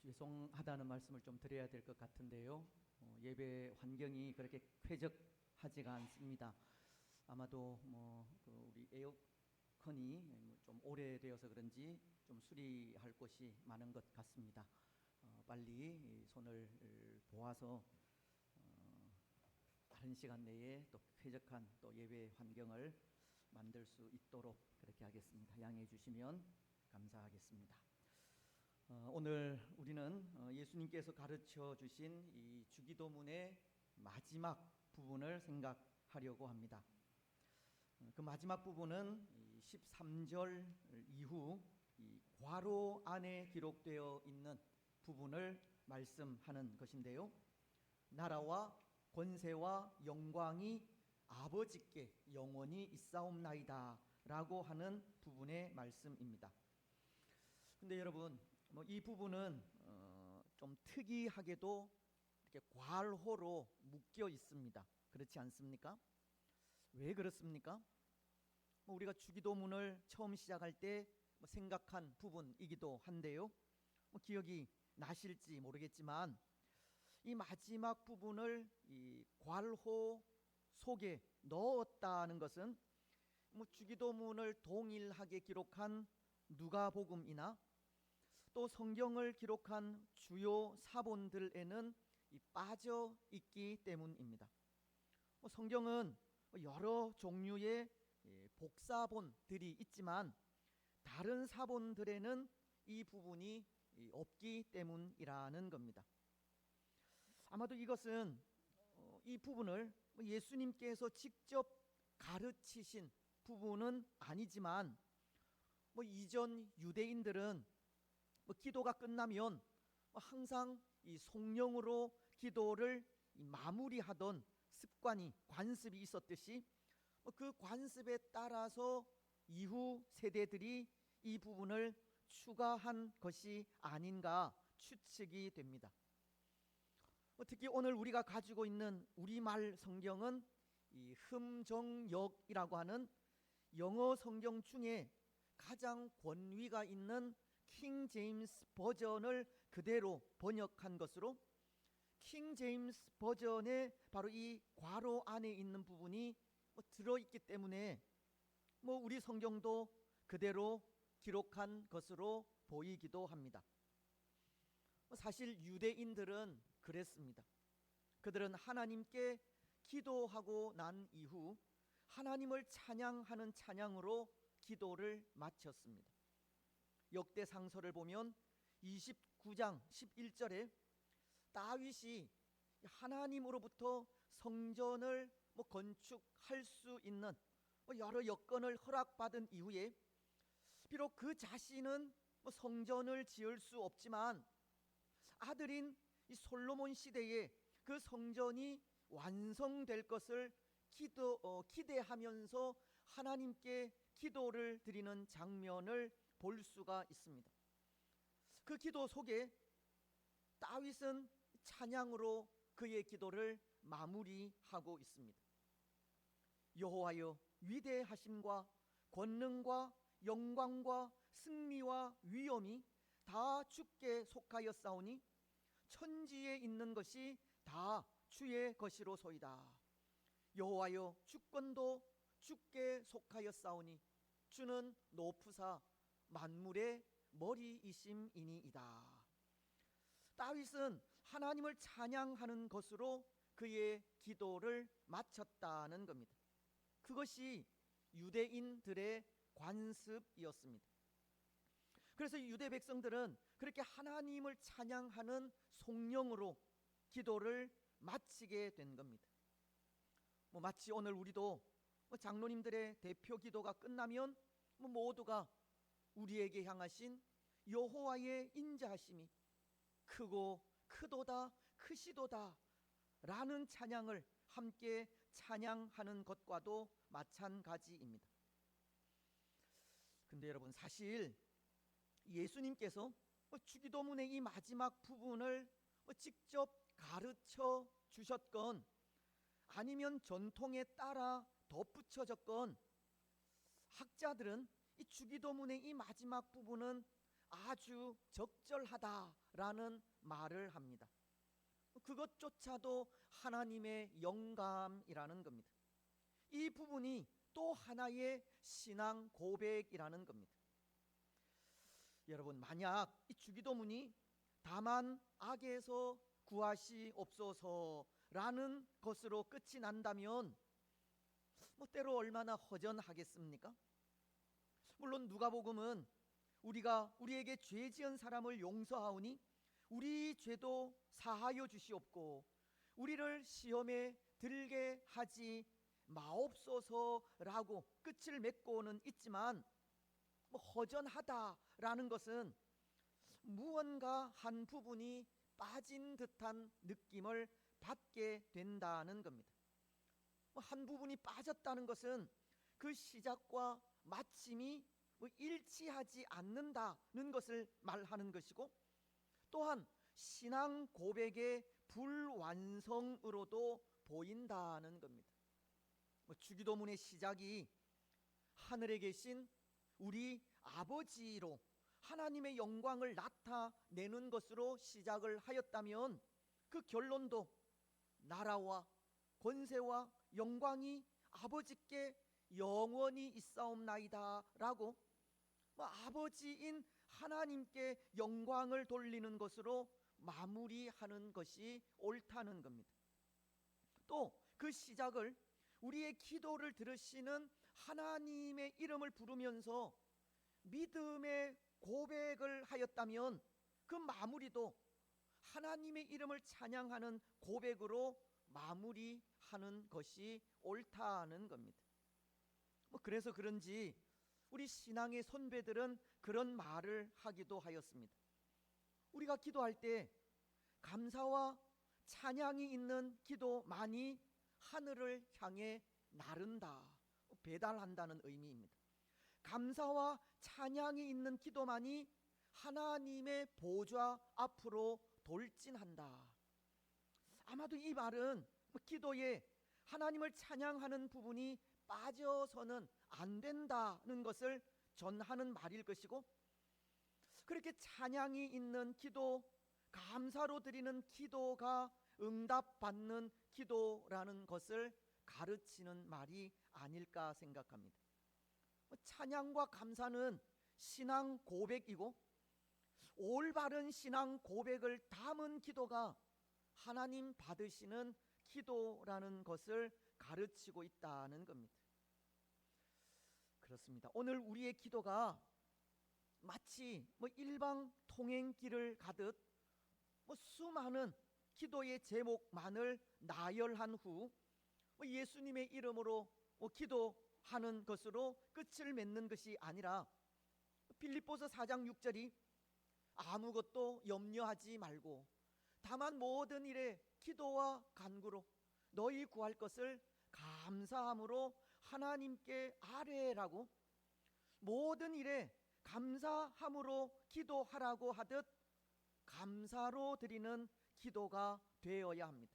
죄송하다는 말씀을 좀 드려야 될 것 같은데요. 예배 환경이 그렇게 쾌적하지가 않습니다. 아마도 그 우리 에어컨이 좀 오래되어서 그런지 좀 수리할 곳이 많은 것 같습니다. 빨리 이 손을 보아서 빠른 시간 내에 또 쾌적한 또 예배 환경을 만들 수 있도록 그렇게 하겠습니다. 양해해 주시면 감사하겠습니다. 오늘 우리는 예수님께서 가르쳐 주신 이 주기도문의 마지막 부분을 생각하려고 합니다. 그 마지막 부분은 13절 이후 이 괄호 안에 기록되어 있는 부분을 말씀하는 것인데요. 나라와 권세와 영광이 아버지께 영원히 있사옵나이다 라고 하는 부분의 말씀입니다. 근데 여러분, 이 부분은 좀 특이하게도 이렇게 괄호로 묶여 있습니다. 그렇지 않습니까? 왜 그렇습니까? 우리가 주기도문을 처음 시작할 때 생각한 부분이기도 한데요. 기억이 나실지 모르겠지만 이 마지막 부분을 이 괄호 속에 넣었다는 것은 주기도문을 동일하게 기록한 누가복음이나 또 성경을 기록한 주요 사본들에는 빠져 있기 때문입니다. 성경은 여러 종류의 복사본들이 있지만 다른 사본들에는 이 부분이 없기 때문이라는 겁니다. 아마도 이것은 이 부분을 예수님께서 직접 가르치신 부분은 아니지만 이전 유대인들은 기도가 끝나면 항상 이 성령으로 기도를 마무리하던 습관이 관습이 있었듯이 그 관습에 따라서 이후 세대들이 이 부분을 추가한 것이 아닌가 추측이 됩니다. 특히 오늘 우리가 가지고 있는 우리말 성경은 이 흠정역이라고 하는 영어 성경 중에 가장 권위가 있는 킹 제임스 버전을 그대로 번역한 것으로 킹 제임스 버전의 바로 이 괄호 안에 있는 부분이 들어있기 때문에 우리 성경도 그대로 기록한 것으로 보이기도 합니다. 사실 유대인들은 그랬습니다. 그들은 하나님께 기도하고 난 이후 하나님을 찬양하는 찬양으로 기도를 마쳤습니다. 역대상서를 보면 29장 11절에 다윗이 하나님으로부터 성전을 건축할 수 있는 여러 여건을 허락받은 이후에 비록 그 자신은 성전을 지을 수 없지만 아들인 이 솔로몬 시대에 그 성전이 완성될 것을 기대하면서 하나님께 기도를 드리는 장면을 볼 수가 있습니다. 그 기도 속에 다윗은 찬양으로 그의 기도를 마무리하고 있습니다. 여호와여, 위대하심과 권능과 영광과 승리와 위엄이 다 주께 속하였사오니 천지에 있는 것이 다 주의 것이로소이다. 여호와여, 주권도 주께 속하였사오니 주는 높으사 만물의 머리이심이니이다. 다윗은 하나님을 찬양하는 것으로 그의 기도를 마쳤다는 겁니다. 그것이 유대인들의 관습이었습니다. 그래서 유대 백성들은 그렇게 하나님을 찬양하는 송령으로 기도를 마치게 된 겁니다. 마치 오늘 우리도 장로님들의 대표 기도가 끝나면 모두가 우리에게 향하신 여호와의 인자하심이 크고 크도다 크시도다 라는 찬양을 함께 찬양하는 것과도 마찬가지입니다. 근데 여러분, 사실 예수님께서 주기도문의 이 마지막 부분을 직접 가르쳐 주셨건 아니면 전통에 따라 덧붙여졌건 학자들은 이 주기도문의 이 마지막 부분은 아주 적절하다라는 말을 합니다. 그것조차도 하나님의 영감이라는 겁니다. 이 부분이 또 하나의 신앙 고백이라는 겁니다. 여러분, 만약 이 주기도문이 다만 악에서 구하시옵소서라는 것으로 끝이 난다면 때로 얼마나 허전하겠습니까? 물론 누가복음은 우리가 우리에게 죄 지은 사람을 용서하오니 우리 죄도 사하여 주시옵고 우리를 시험에 들게 하지 마옵소서라고 끝을 맺고는 있지만 허전하다라는 것은 무언가 한 부분이 빠진 듯한 느낌을 받게 된다는 겁니다. 한 부분이 빠졌다는 것은 그 시작과 마침이 일치하지 않는다는 것을 말하는 것이고, 또한 신앙 고백의 불완성으로도 보인다는 겁니다. 주기도문의 시작이 하늘에 계신 우리 아버지로 하나님의 영광을 나타내는 것으로 시작을 하였다면 그 결론도 나라와 권세와 영광이 아버지께 영원히 있사옵나이다 라고 아버지인 하나님께 영광을 돌리는 것으로 마무리하는 것이 옳다는 겁니다. 또 그 시작을 우리의 기도를 들으시는 하나님의 이름을 부르면서 믿음의 고백을 하였다면 그 마무리도 하나님의 이름을 찬양하는 고백으로 마무리하는 것이 옳다는 겁니다. 그래서 그런지 우리 신앙의 선배들은 그런 말을 하기도 하였습니다. 우리가 기도할 때 감사와 찬양이 있는 기도만이 하늘을 향해 나른다, 배달한다는 의미입니다. 감사와 찬양이 있는 기도만이 하나님의 보좌 앞으로 돌진한다. 아마도 이 말은 기도에 하나님을 찬양하는 부분이 빠져서는 안 된다는 것을 전하는 말일 것이고, 그렇게 찬양이 있는 기도, 감사로 드리는 기도가 응답받는 기도라는 것을 가르치는 말이 아닐까 생각합니다. 찬양과 감사는 신앙 고백이고, 올바른 신앙 고백을 담은 기도가 하나님 받으시는 기도라는 것을 가르치고 있다는 겁니다. 그렇습니다. 오늘 우리의 기도가 마치 일방 통행길을 가듯 수많은 기도의 제목만을 나열한 후 예수님의 이름으로 기도하는 것으로 끝을 맺는 것이 아니라 빌립보서 4장 6절이 아무것도 염려하지 말고 다만 모든 일에 기도와 간구로 너희 구할 것을 감사함으로 하나님께 아뢰라고, 모든 일에 감사함으로 기도하라고 하듯 감사로 드리는 기도가 되어야 합니다.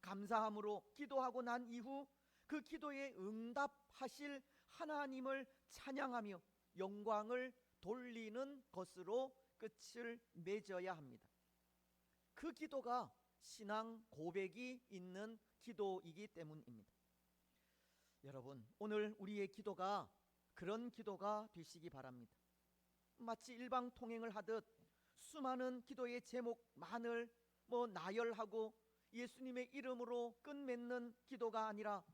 감사함으로 기도하고 난 이후 그 기도에 응답하실 하나님을 찬양하며 영광을 돌리는 것으로 끝을 맺어야 합니다. 그 기도가 신앙 고백이 있는 기도이기 때문입니다. 여러분, 오늘 우리의 기도가 그런 기도가 되시기 바랍니다. 마치 일방 통행을 하듯 수많은 기도의 제목만을 나열하고 예수님의 이름으로 끝맺는 기도가 아니라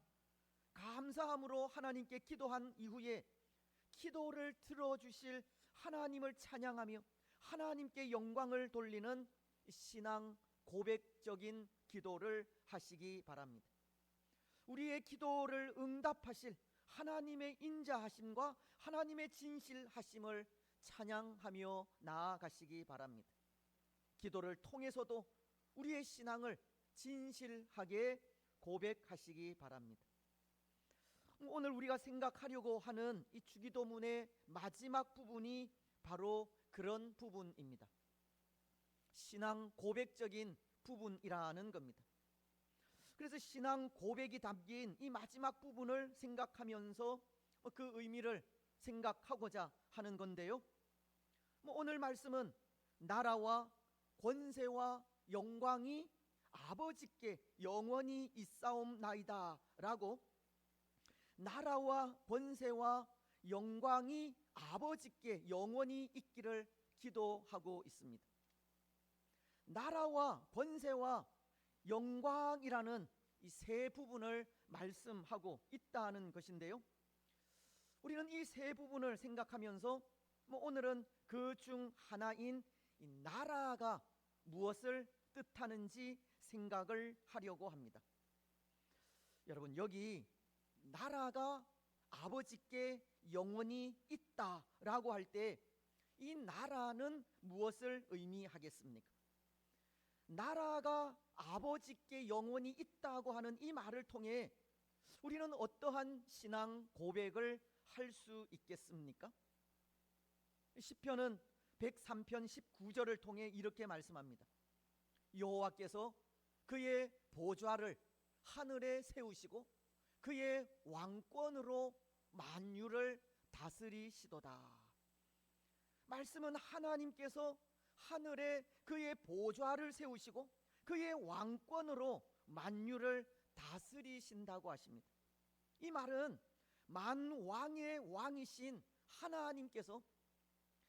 감사함으로 하나님께 기도한 이후에 기도를 들어주실 하나님을 찬양하며 하나님께 영광을 돌리는 신앙 고백적인 기도를 하시기 바랍니다. 우리의 기도를 응답하실 하나님의 인자하심과 하나님의 진실하심을 찬양하며 나아가시기 바랍니다. 기도를 통해서도 우리의 신앙을 진실하게 고백하시기 바랍니다. 오늘 우리가 생각하려고 하는 이 주기도문의 마지막 부분이 바로 그런 부분입니다. 신앙 고백적인 부분이라는 겁니다. 그래서 신앙 고백이 담긴 이 마지막 부분을 생각하면서 그 의미를 생각하고자 하는 건데요. 오늘 말씀은 나라와 권세와 영광이 아버지께 영원히 있사옵나이다 라고 나라와 권세와 영광이 아버지께 영원히 있기를 기도하고 있습니다. 나라와 권세와 영광이라는 이 세 부분을 말씀하고 있다는 것인데요, 우리는 이 세 부분을 생각하면서 오늘은 그 중 하나인 이 나라가 무엇을 뜻하는지 생각을 하려고 합니다. 여러분, 여기 나라가 아버지께 영원히 있다라고 할 때 이 나라는 무엇을 의미하겠습니까? 나라가 아버지께 영원히 있다고 하는 이 말을 통해 우리는 어떠한 신앙 고백을 할 수 있겠습니까? 시편은 103편 19절을 통해 이렇게 말씀합니다. 여호와께서 그의 보좌를 하늘에 세우시고 그의 왕권으로 만유를 다스리시도다. 말씀은 하나님께서 하늘에 그의 보좌를 세우시고 그의 왕권으로 만유를 다스리신다고 하십니다. 이 말은 만왕의 왕이신 하나님께서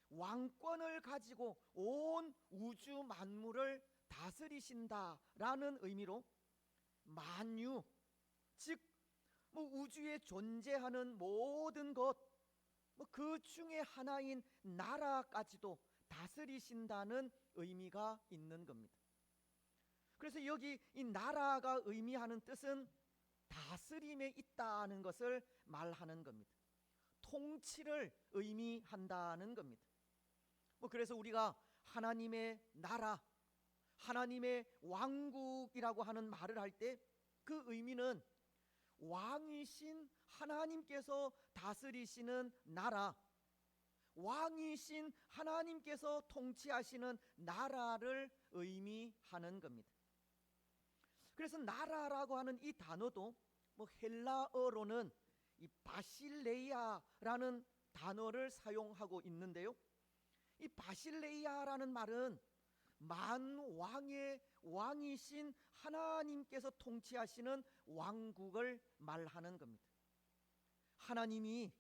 왕권을 가지고 온 우주 만물을 다스리신다라는 의미로 만유, 즉 우주에 존재하는 모든 것, 그 중에 하나인 나라까지도 다스리신다는 의미가 있는 겁니다. 그래서 여기 이 나라가 의미하는 뜻은 다스림에 있다는 것을 말하는 겁니다. 통치를 의미한다는 겁니다. 그래서 우리가 하나님의 나라, 하나님의 왕국이라고 하는 말을 할 때 그 의미는 왕이신 하나님께서 다스리시는 나라, 왕이신 하나님께서 통치하시는 나라를 의미하는 겁니다. 그래서 나라라고 하는 이 단어도 헬라어로는 이 바실레이아라는 단어를 사용하고 있는데요, 이 바실레이아라는 말은 만왕의 왕이신 하나님께서 통치하시는 왕국을 말하는 겁니다. 하나님이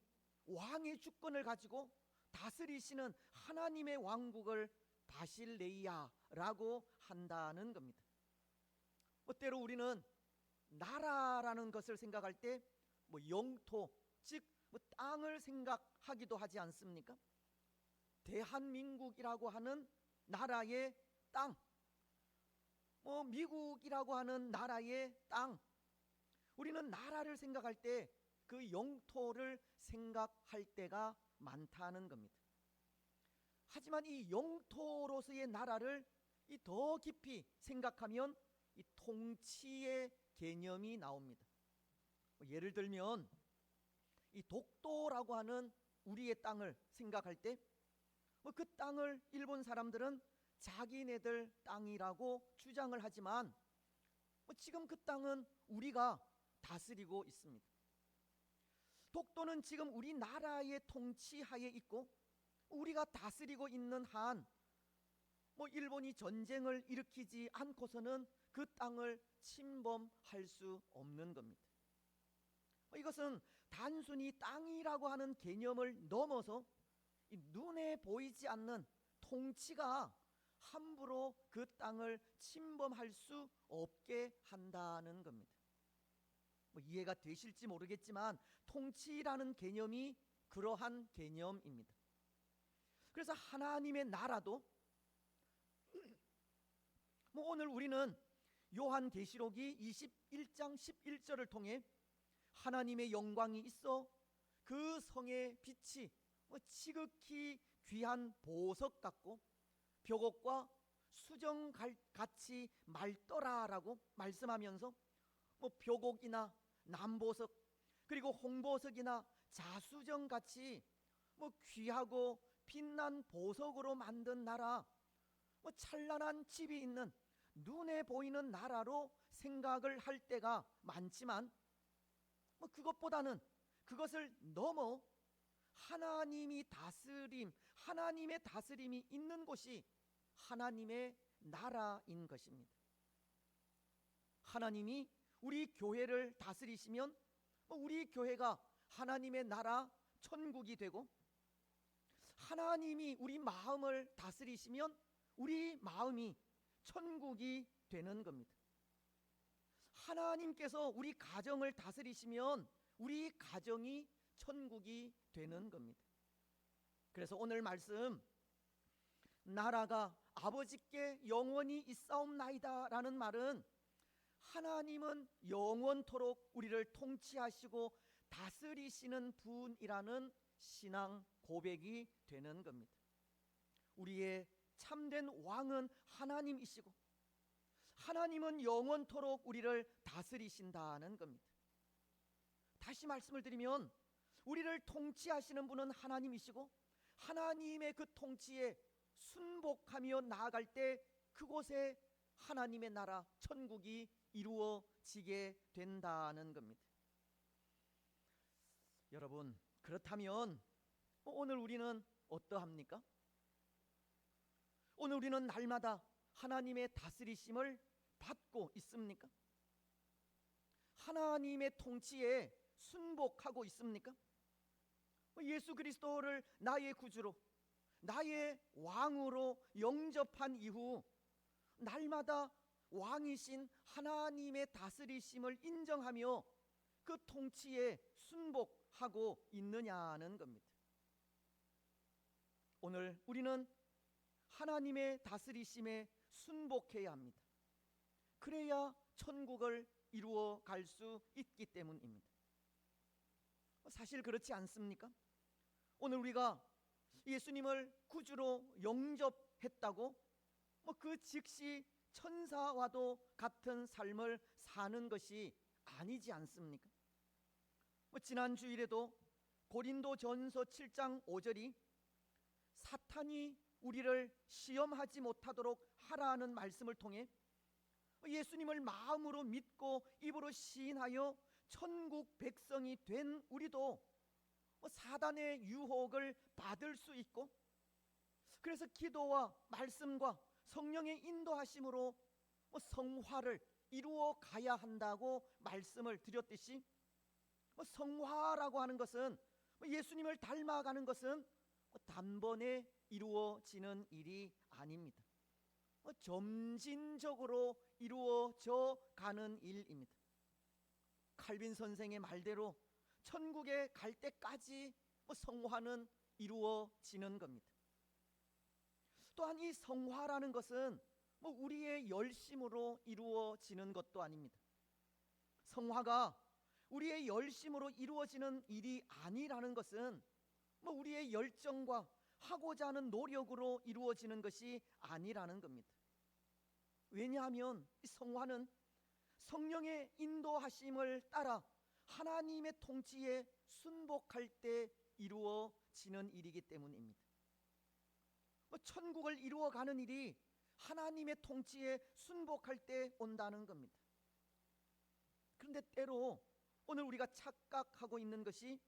왕의 주권을 가지고 다스리시는 하나님의 왕국을 바실레이아라고 한다는 겁니다. 때로 우리는 나라라는 것을 생각할 때 영토, 즉 땅을 생각하기도 하지 않습니까? 대한민국이라고 하는 나라의 땅, 미국이라고 하는 나라의 땅, 우리는 나라를 생각할 때 그 영토를 생각할 때가 많다는 겁니다. 하지만 이 영토로서의 나라를 더 깊이 생각하면 이 통치의 개념이 나옵니다. 예를 들면 이 독도라고 하는 우리의 땅을 생각할 때 그 땅을 일본 사람들은 자기네들 땅이라고 주장을 하지만 지금 그 땅은 우리가 다스리고 있습니다. 독도는 지금 우리나라의 통치하에 있고 우리가 다스리고 있는 한 일본이 전쟁을 일으키지 않고서는 그 땅을 침범할 수 없는 겁니다. 이것은 단순히 땅이라고 하는 개념을 넘어서 이 눈에 보이지 않는 통치가 함부로 그 땅을 침범할 수 없게 한다는 겁니다. 이해가 되실지 모르겠지만 통치라는 개념이 그러한 개념입니다. 그래서 하나님의 나라도 오늘 우리는 요한계시록이 21장 11절을 통해 하나님의 영광이 있어 그 성의 빛이 지극히 귀한 보석 같고 벽옥과 수정같이 맑더라라고 말씀하면서 벽옥이나 남보석 그리고 홍보석이나 자수정같이 귀하고 빛난 보석으로 만든 나라, 찬란한 집이 있는 눈에 보이는 나라로 생각을 할 때가 많지만 그것보다는 그것을 넘어 하나님이 다스림, 하나님의 다스림이 있는 곳이 하나님의 나라인 것입니다. 하나님이 우리 교회를 다스리시면 우리 교회가 하나님의 나라 천국이 되고, 하나님이 우리 마음을 다스리시면 우리 마음이 천국이 되는 겁니다. 하나님께서 우리 가정을 다스리시면 우리 가정이 천국이 되는 겁니다. 그래서 오늘 말씀, 나라가 아버지께 영원히 있사옵나이다 라는 말은 하나님은 영원토록 우리를 통치하시고 다스리시는 분이라는 신앙 고백이 되는 겁니다. 우리의 참된 왕은 하나님이시고 하나님은 영원토록 우리를 다스리신다는 겁니다. 다시 말씀을 드리면, 우리를 통치하시는 분은 하나님이시고 하나님의 그 통치에 순복하며 나아갈 때 그곳에 하나님의 나라 천국이 이루어지게 된다는 겁니다. 여러분, 그렇다면 오늘 우리는 어떠합니까? 오늘 우리는 날마다 하나님의 다스리심을 받고 있습니까? 하나님의 통치에 순복하고 있습니까? 예수 그리스도를 나의 구주로, 나의 왕으로 영접한 이후 날마다 왕이신 하나님의 다스리심을 인정하며 그 통치에 순복하고 있느냐는 겁니다. 오늘 우리는 하나님의 다스리심에 순복해야 합니다. 그래야 천국을 이루어 갈 수 있기 때문입니다. 사실 그렇지 않습니까? 오늘 우리가 예수님을 구주로 영접했다고 그 즉시 천사와도 같은 삶을 사는 것이 아니지 않습니까? 지난 주일에도 고린도전서 7장 5절이 사탄이 우리를 시험하지 못하도록 하라는 말씀을 통해 예수님을 마음으로 믿고 입으로 시인하여 천국 백성이 된 우리도 사단의 유혹을 받을 수 있고, 그래서 기도와 말씀과 성령의 인도하심으로 성화를 이루어 가야 한다고 말씀을 드렸듯이, 성화라고 하는 것은, 예수님을 닮아가는 것은 단번에 이루어지는 일이 아닙니다. 점진적으로 이루어져 가는 일입니다. 칼빈 선생의 말대로 천국에 갈 때까지 성화는 이루어지는 겁니다. 또한 이 성화라는 것은 우리의 열심으로 이루어지는 것도 아닙니다. 성화가 우리의 열심으로 이루어지는 일이 아니라는 것은 우리의 열정과 하고자 하는 노력으로 이루어지는 것이 아니라는 겁니다. 왜냐하면 이 성화는 성령의 인도하심을 따라 하나님의 통치에 순복할 때 이루어지는 일이기 때문입니다. 천국을 이루어가는 일이 하나님의 통치에 순복할 때 온다는 겁니다. 그런데 때로 오늘 우리가 착각하고 있는 것이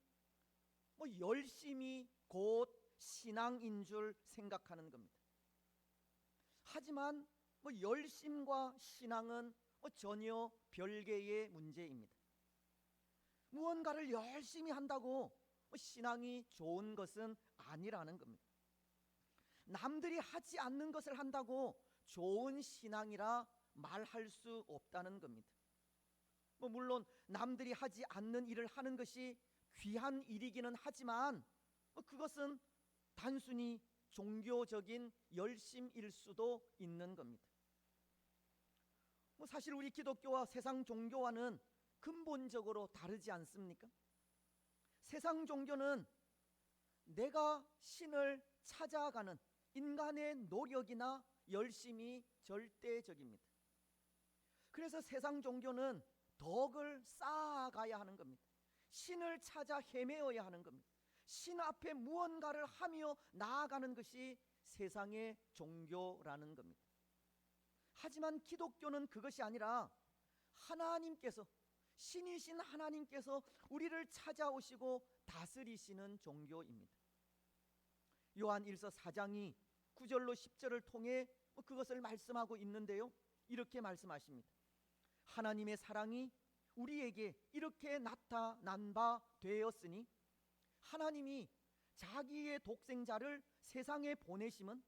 열심히 곧 신앙인 줄 생각하는 겁니다. 하지만 열심과 신앙은 전혀 별개의 문제입니다. 무언가를 열심히 한다고 신앙이 좋은 것은 아니라는 겁니다. 남들이 하지 않는 것을 한다고 좋은 신앙이라 말할 수 없다는 겁니다. 물론 남들이 하지 않는 일을 하는 것이 귀한 일이기는 하지만 그것은 단순히 종교적인 열심일 수도 있는 겁니다. 사실 우리 기독교와 세상 종교와는 근본적으로 다르지 않습니까? 세상 종교는 내가 신을 찾아가는 인간의 노력이나 열심이 절대적입니다. 그래서 세상 종교는 덕을 쌓아가야 하는 겁니다. 신을 찾아 헤매어야 하는 겁니다. 신 앞에 무언가를 하며 나아가는 것이 세상의 종교라는 겁니다. 하지만 기독교는 그것이 아니라 하나님께서 신이신 하나님께서 우리를 찾아오시고 다스리시는 종교입니다. 요한 1서 4장이 9절로 10절을 통해 그것을 말씀하고 있는데요, 이렇게 말씀하십니다. 하나님의 사랑이 우리에게 이렇게 나타난 바 되었으니 하나님이 자기의 독생자를 세상에 보내심은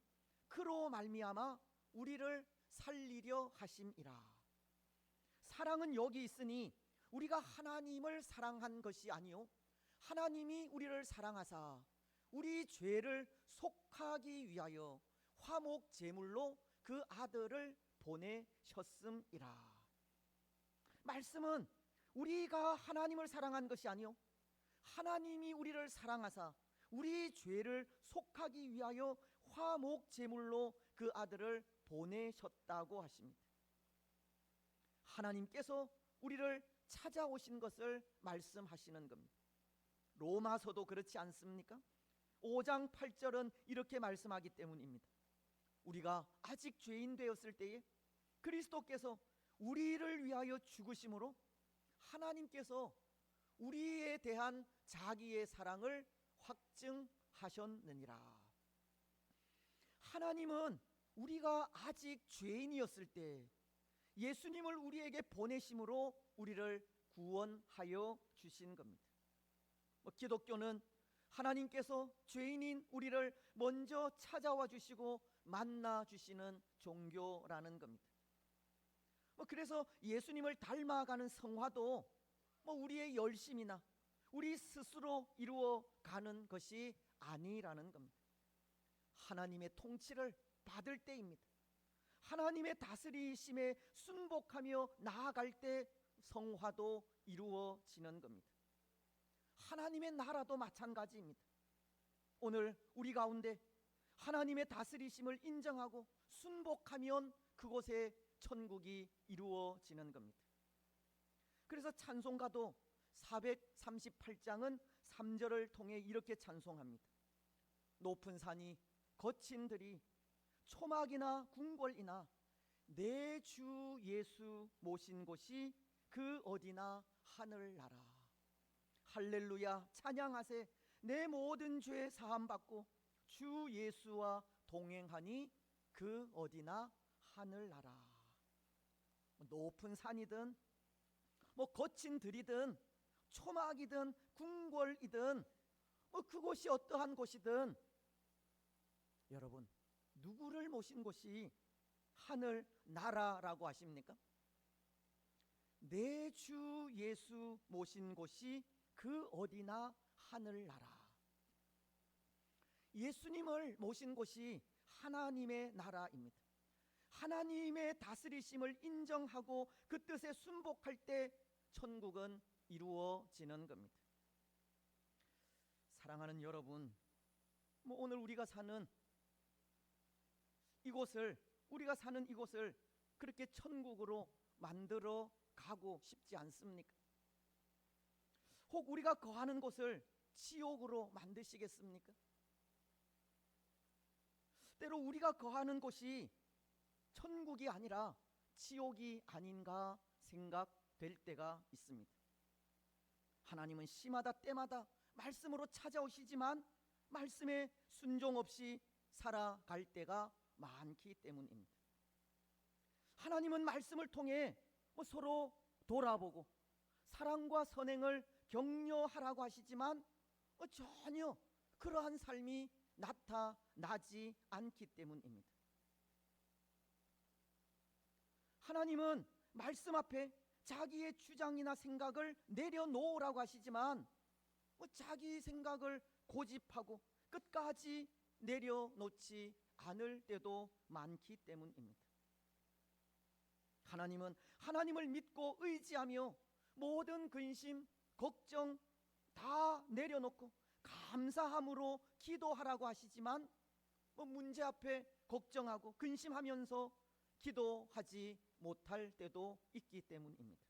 그로 말미암아 우리를 살리려 하심이라. 사랑은 여기 있으니 우리가 하나님을 사랑한 것이 아니요 하나님이 우리를 사랑하사 우리 죄를 속하기 위하여 화목 제물로 그 아들을 보내셨음이라. 말씀은 우리가 하나님을 사랑한 것이 아니요 하나님이 우리를 사랑하사 우리 죄를 속하기 위하여 화목 제물로 그 아들을 보내셨다고 하십니다. 하나님께서 우리를 찾아오신 것을 말씀하시는 겁니다. 로마서도 그렇지 않습니까? 5장 8절은 이렇게 말씀하기 때문입니다. 우리가 아직 죄인 되었을 때에 그리스도께서 우리를 위하여 죽으심으로 하나님께서 우리에 대한 자기의 사랑을 확증하셨느니라. 하나님은 우리가 아직 죄인이었을 때 예수님을 우리에게 보내심으로 우리를 구원하여 주신 겁니다. 기독교는 하나님께서 죄인인 우리를 먼저 찾아와 주시고 만나 주시는 종교라는 겁니다. 그래서 예수님을 닮아가는 성화도 우리의 열심이나 우리 스스로 이루어가는 것이 아니라는 겁니다. 하나님의 통치를 받을 때입니다. 하나님의 다스리심에 순복하며 나아갈 때 성화도 이루어지는 겁니다. 하나님의 나라도 마찬가지입니다. 오늘 우리 가운데 하나님의 다스리심을 인정하고 순복하면 그곳에 천국이 이루어지는 겁니다. 그래서 찬송가도 438장은 3절을 통해 이렇게 찬송합니다. 높은 산이 거친 들이 초막이나 궁궐이나 내 주 예수 모신 곳이 그 어디나 하늘나라. 할렐루야 찬양하세. 내 모든 죄 사함 받고 주 예수와 동행하니 그 어디나 하늘나라. 높은 산이든 거친 들이든 초막이든 궁궐이든 그곳이 어떠한 곳이든 여러분 누구를 모신 곳이 하늘나라라고 하십니까? 내 주 예수 모신 곳이 그 어디나 하늘나라. 예수님을 모신 곳이 하나님의 나라입니다. 하나님의 다스리심을 인정하고 그 뜻에 순복할 때 천국은 이루어지는 겁니다. 사랑하는 여러분, 오늘 우리가 사는 이곳을 그렇게 천국으로 만들어 가고 싶지 않습니까? 혹 우리가 거하는 곳을 지옥으로 만드시겠습니까? 때로 우리가 거하는 곳이 천국이 아니라 지옥이 아닌가 생각될 때가 있습니다. 하나님은 시마다 때마다 말씀으로 찾아오시지만 말씀에 순종 없이 살아갈 때가 많기 때문입니다. 하나님은 말씀을 통해 서로 돌아보고 사랑과 선행을 격려하라고 하시지만 전혀 그러한 삶이 나타나지 않기 때문입니다. 하나님은 말씀 앞에 자기의 주장이나 생각을 내려놓으라고 하시지만 자기 생각을 고집하고 끝까지 내려놓지 않을 때도 많기 때문입니다. 하나님은 하나님을 믿고 의지하며 모든 근심, 걱정 다 내려놓고 감사함으로 기도하라고 하시지만 문제 앞에 걱정하고 근심하면서 기도하지 못할 때도 있기 때문입니다.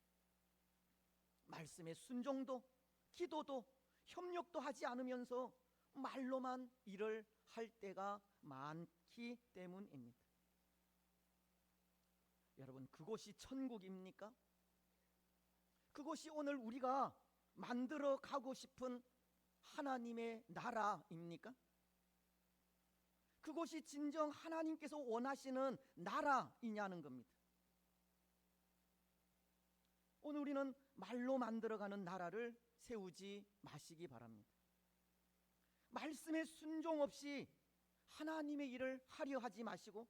말씀의 순종도 기도도 협력도 하지 않으면서 말로만 일을 할 때가 많기 때문입니다. 여러분, 그곳이 천국입니까? 그것이 오늘 우리가 만들어 가고 싶은 하나님의 나라입니까? 그것이 진정 하나님께서 원하시는 나라이냐는 겁니다. 오늘 우리는 말로 만들어가는 나라를 세우지 마시기 바랍니다. 말씀에 순종 없이 하나님의 일을 하려 하지 마시고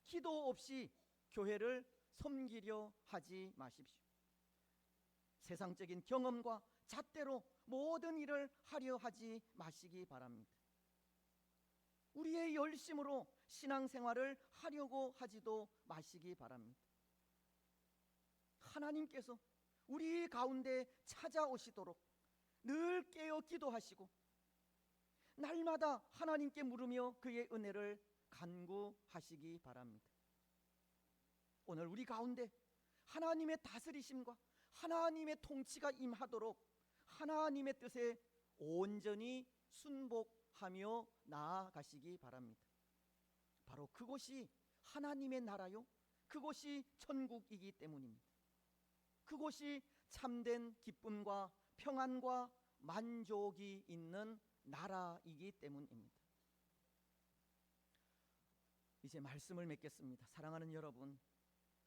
기도 없이 교회를 섬기려 하지 마십시오. 세상적인 경험과 잣대로 모든 일을 하려 하지 마시기 바랍니다. 우리의 열심으로 신앙생활을 하려고 하지도 마시기 바랍니다. 하나님께서 우리 가운데 찾아오시도록 늘 깨어 기도하시고 날마다 하나님께 물으며 그의 은혜를 간구하시기 바랍니다. 오늘 우리 가운데 하나님의 다스리심과 하나님의 통치가 임하도록 하나님의 뜻에 온전히 순복하며 나아가시기 바랍니다. 바로 그것이 하나님의 나라요, 그것이 천국이기 때문입니다. 그것이 참된 기쁨과 평안과 만족이 있는 나라이기 때문입니다. 이제 말씀을 맺겠습니다. 사랑하는 여러분,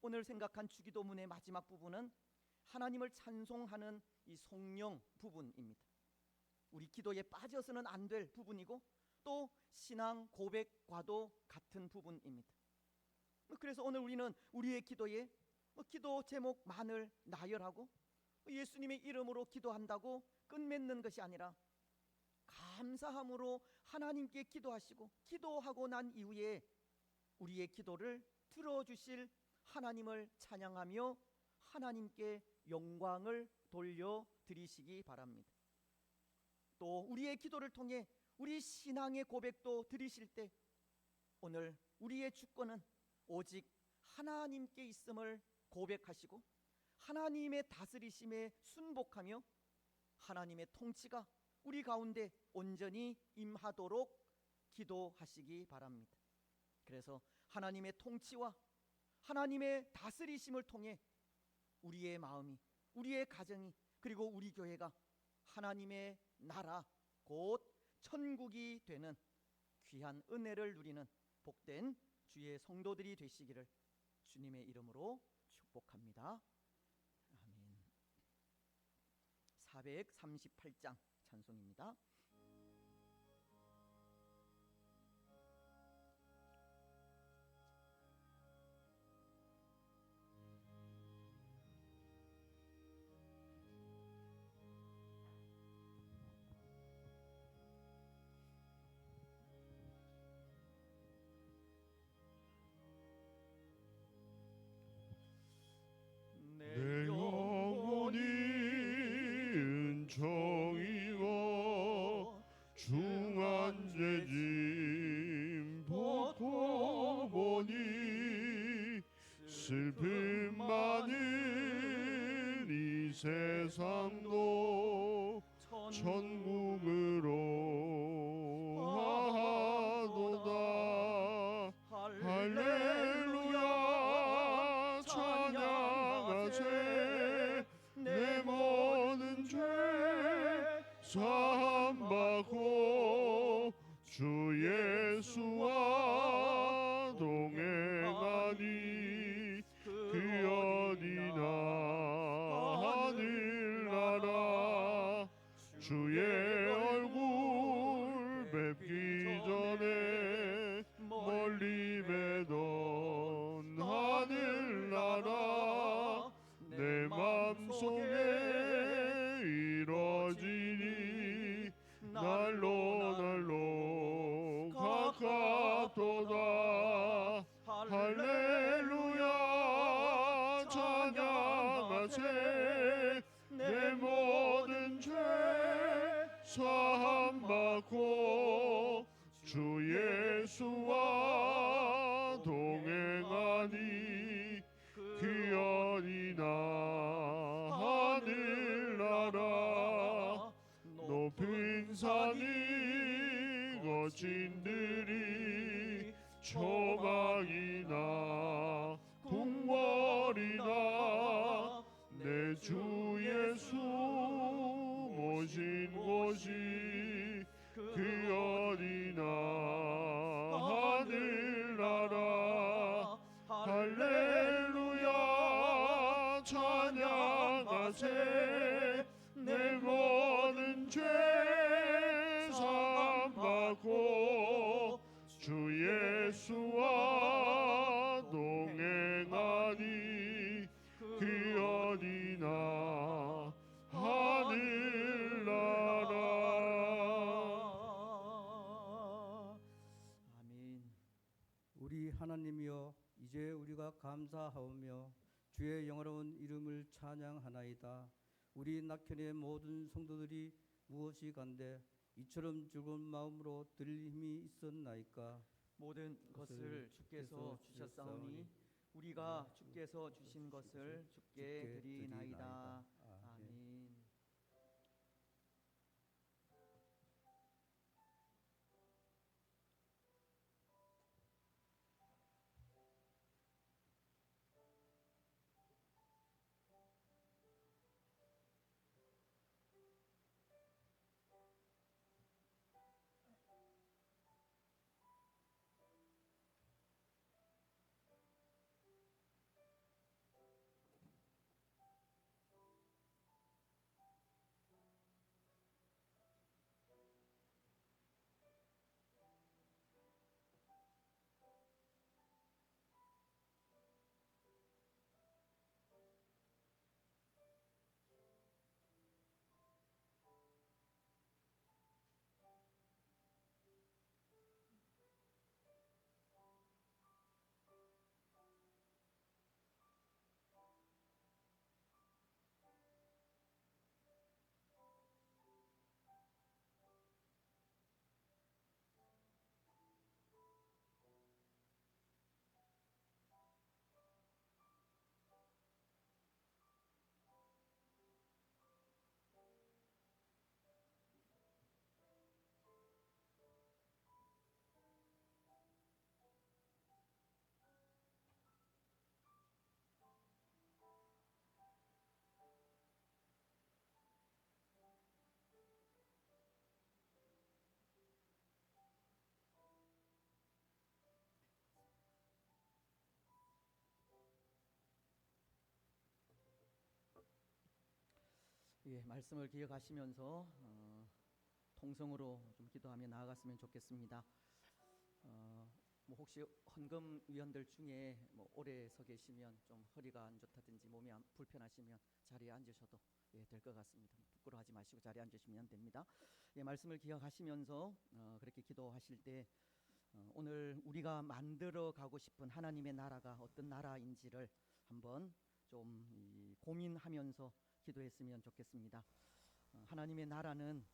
오늘 생각한 주기도문의 마지막 부분은 하나님을 찬송하는 이 성령 부분입니다. 우리 기도에 빠져서는 안 될 부분이고 또 신앙 고백과도 같은 부분입니다. 그래서 오늘 우리는 우리의 기도에 기도 제목만을 나열하고 예수님의 이름으로 기도한다고 끝맺는 것이 아니라 감사함으로 하나님께 기도하시고 기도하고 난 이후에 우리의 기도를 들어주실 하나님을 찬양하며 하나님께 영광을 돌려드리시기 바랍니다. 또 우리의 기도를 통해 우리 신앙의 고백도 드리실 때 오늘 우리의 주권은 오직 하나님께 있음을 고백하시고 하나님의 다스리심에 순복하며 하나님의 통치가 우리 가운데 온전히 임하도록 기도하시기 바랍니다. 그래서 하나님의 통치와 하나님의 다스리심을 통해 우리의 마음이, 우리의 가정이, 그리고 우리 교회가 하나님의 나라 곧 천국이 되는 귀한 은혜를 누리는 복된 주의 성도들이 되시기를 주님의 이름으로 축복합니다. 아멘. 438장 찬송입니다. 내 영혼이 은총이고 중한 죄짐 벗고 보니 슬픔 많은 이 세상도 천국으로 하도다. 할렐루야 찬양하세. 내 모든 죄 사함받고 주 예수와 동행하니 그 어디나 하늘나라 주의 얼굴 뵙기 전에 멀리 뵈던 하늘나라 내 맘속에 이뤄지니 날로 가깝도다. 할렐루야 찬양하세. 내 모든 죄 사함받고 주 예수와 동행하니 그 어디나 하늘나라 높은 산이 거친 들이 초막이나 궁궐이나 내 주 오신 곳이 그 어디나 하늘나라 할렐루야 찬양하세 내 모든 죄 사함받고 주 예수와 동행하니 그 어디나 하늘나라. 아멘. 우리 하나님이여 이제 우리가 감사하오며 주의 영화로운 이름을 찬양하나이다. 우리 낙현의 모든 성도들이 무엇이 간데 이처럼 즐거운 마음으로 드릴 힘이 있었나이까. 모든 것을 주께서 주셨사오니 우리가 주께서 주신 것을 주께 드리나이다. 아멘. 예, 말씀을 기억하시면서 통성으로 좀 기도하며 나아갔으면 좋겠습니다. 뭐 혹시 헌금 위원들 중에 뭐 오래 서 계시면 좀 허리가 안 좋다든지 몸이 불편하시면 자리에 앉으셔도 될 것 같습니다. 부끄러워하지 마시고 자리에 앉으시면 됩니다. 예, 말씀을 기억하시면서 그렇게 기도하실 때 오늘 우리가 만들어 가고 싶은 하나님의 나라가 어떤 나라인지를 한번 좀 고민하면서 기도했으면 좋겠습니다. 하나님의 나라는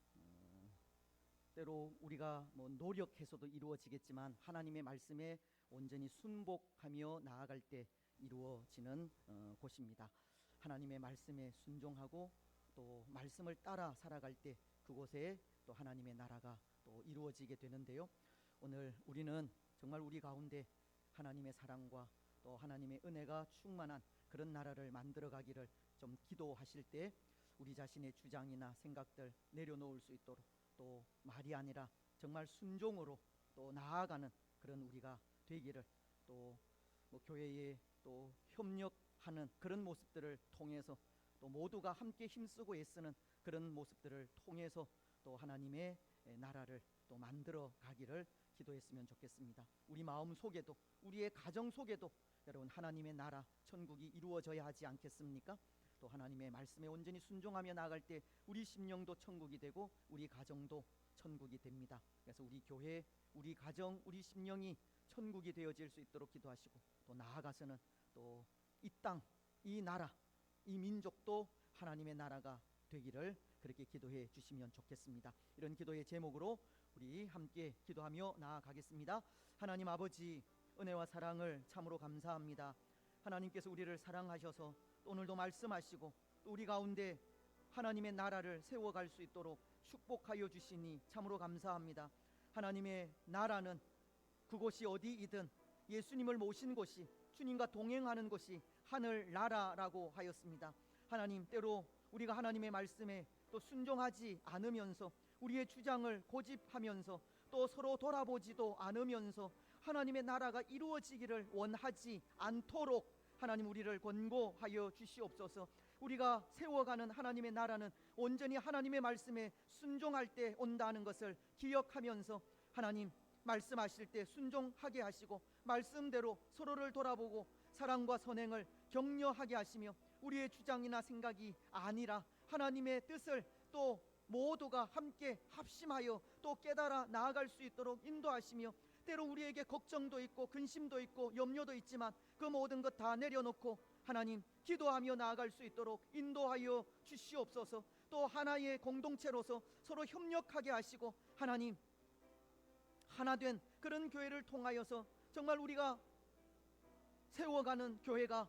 때로 우리가 뭐 노력해서도 이루어지겠지만 하나님의 말씀에 온전히 순복하며 나아갈 때 이루어지는 곳입니다. 하나님의 말씀에 순종하고 또 말씀을 따라 살아갈 때 그곳에 또 하나님의 나라가 또 이루어지게 되는데요. 오늘 우리는 정말 우리 가운데 하나님의 사랑과 또 하나님의 은혜가 충만한 그런 나라를 만들어 가기를 좀 기도하실 때 우리 자신의 주장이나 생각들 내려놓을 수 있도록 또 말이 아니라 정말 순종으로 또 나아가는 그런 우리가 되기를 또 뭐 교회에 또 협력하는 그런 모습들을 통해서 또 모두가 함께 힘쓰고 애쓰는 그런 모습들을 통해서 또 하나님의 나라를 또 만들어 가기를 기도했으면 좋겠습니다. 우리 마음 속에도 우리의 가정 속에도 여러분 하나님의 나라 천국이 이루어져야 하지 않겠습니까? 또 하나님의 말씀에 온전히 순종하며 나아갈 때 우리 심령도 천국이 되고 우리 가정도 천국이 됩니다. 그래서 우리 교회, 우리 가정, 우리 심령이 천국이 되어질 수 있도록 기도하시고 또 나아가서는 또 이 땅, 이 나라, 이 민족도 하나님의 나라가 되기를 그렇게 기도해 주시면 좋겠습니다. 이런 기도의 제목으로 우리 함께 기도하며 나아가겠습니다. 하나님 아버지, 은혜와 사랑을 참으로 감사합니다. 하나님께서 우리를 사랑하셔서 오늘도 말씀하시고 또 우리 가운데 하나님의 나라를 세워갈 수 있도록 축복하여 주시니 참으로 감사합니다. 하나님의 나라는 그곳이 어디이든 예수님을 모신 곳이, 주님과 동행하는 곳이 하늘나라라고 하였습니다. 하나님, 때로 우리가 하나님의 말씀에 또 순종하지 않으면서 우리의 주장을 고집하면서 또 서로 돌아보지도 않으면서 하나님의 나라가 이루어지기를 원하지 않도록 하나님 우리를 권고하여 주시옵소서. 우리가 세워가는 하나님의 나라는 온전히 하나님의 말씀에 순종할 때 온다는 것을 기억하면서 하나님 말씀하실 때 순종하게 하시고 말씀대로 서로를 돌아보고 사랑과 선행을 격려하게 하시며 우리의 주장이나 생각이 아니라 하나님의 뜻을 또 모두가 함께 합심하여 또 깨달아 나아갈 수 있도록 인도하시며 때로 우리에게 걱정도 있고 근심도 있고 염려도 있지만 그 모든 것 다 내려놓고 하나님 기도하며 나아갈 수 있도록 인도하여 주시옵소서. 또 하나의 공동체로서 서로 협력하게 하시고 하나님 하나된 그런 교회를 통하여서 정말 우리가 세워가는 교회가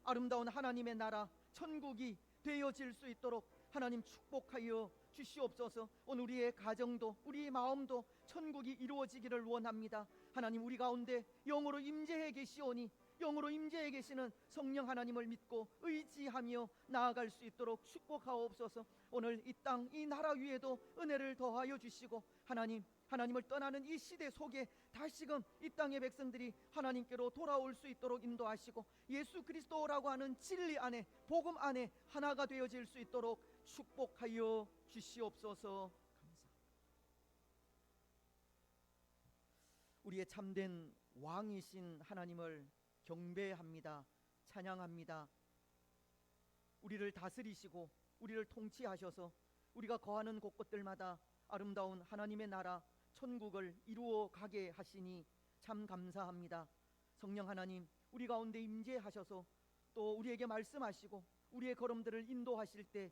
아름다운 하나님의 나라 천국이 되어질 수 있도록 하나님 축복하여 주시옵소서. 오늘 우리의 가정도 우리 마음도 천국이 이루어지기를 원합니다. 하나님 우리 가운데 영으로 임재해 계시오니 영으로 임재해 계시는 성령 하나님을 믿고 의지하며 나아갈 수 있도록 축복하옵소서. 오늘 이 땅 이 나라 위에도 은혜를 더하여 주시고 하나님을 떠나는 이 시대 속에 다시금 이 땅의 백성들이 하나님께로 돌아올 수 있도록 인도하시고 예수 그리스도라고 하는 진리 안에 복음 안에 하나가 되어질 수 있도록 축복하여 주시옵소서. 감사합니다. 우리의 참된 왕이신 하나님을 경배합니다. 찬양합니다. 우리를 다스리시고 우리를 통치하셔서 우리가 거하는 곳곳들마다 아름다운 하나님의 나라 천국을 이루어 가게 하시니 참 감사합니다. 성령 하나님 우리 가운데 임재하셔서 또 우리에게 말씀하시고 우리의 걸음들을 인도하실 때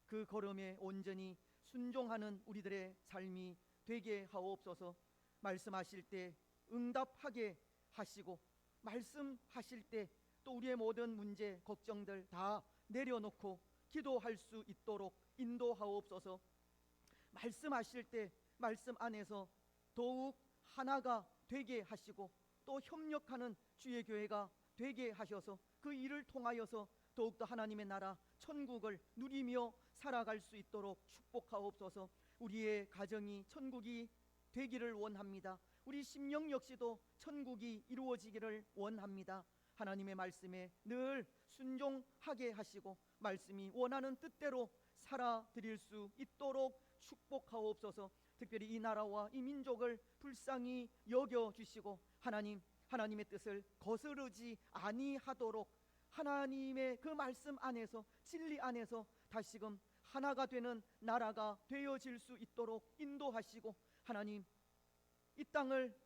그 걸음에 온전히 순종하는 우리들의 삶이 되게 하옵소서. 말씀하실 때 응답하게 하시고 말씀하실 때 또 우리의 모든 문제 걱정들 다 내려놓고 기도할 수 있도록 인도하옵소서. 말씀하실 때 말씀 안에서 더욱 하나가 되게 하시고 또 협력하는 주의 교회가 되게 하셔서 그 일을 통하여서 더욱더 하나님의 나라 천국을 누리며 살아갈 수 있도록 축복하옵소서. 우리의 가정이 천국이 되기를 원합니다. 우리 심령 역시도 천국이 이루어지기를 원합니다. 하나님의 말씀에 늘 순종하게 하시고 말씀이 원하는 뜻대로 살아드릴 수 있도록 축복하옵소서. 특별히 이 나라와 이 민족을 불쌍히 여겨주시고 하나님의 뜻을 거스르지 아니하도록 하나님의 그 말씀 안에서 진리 안에서 다시금 하나가 되는 나라가 되어질 수 있도록 인도하시고 하나님 이 땅을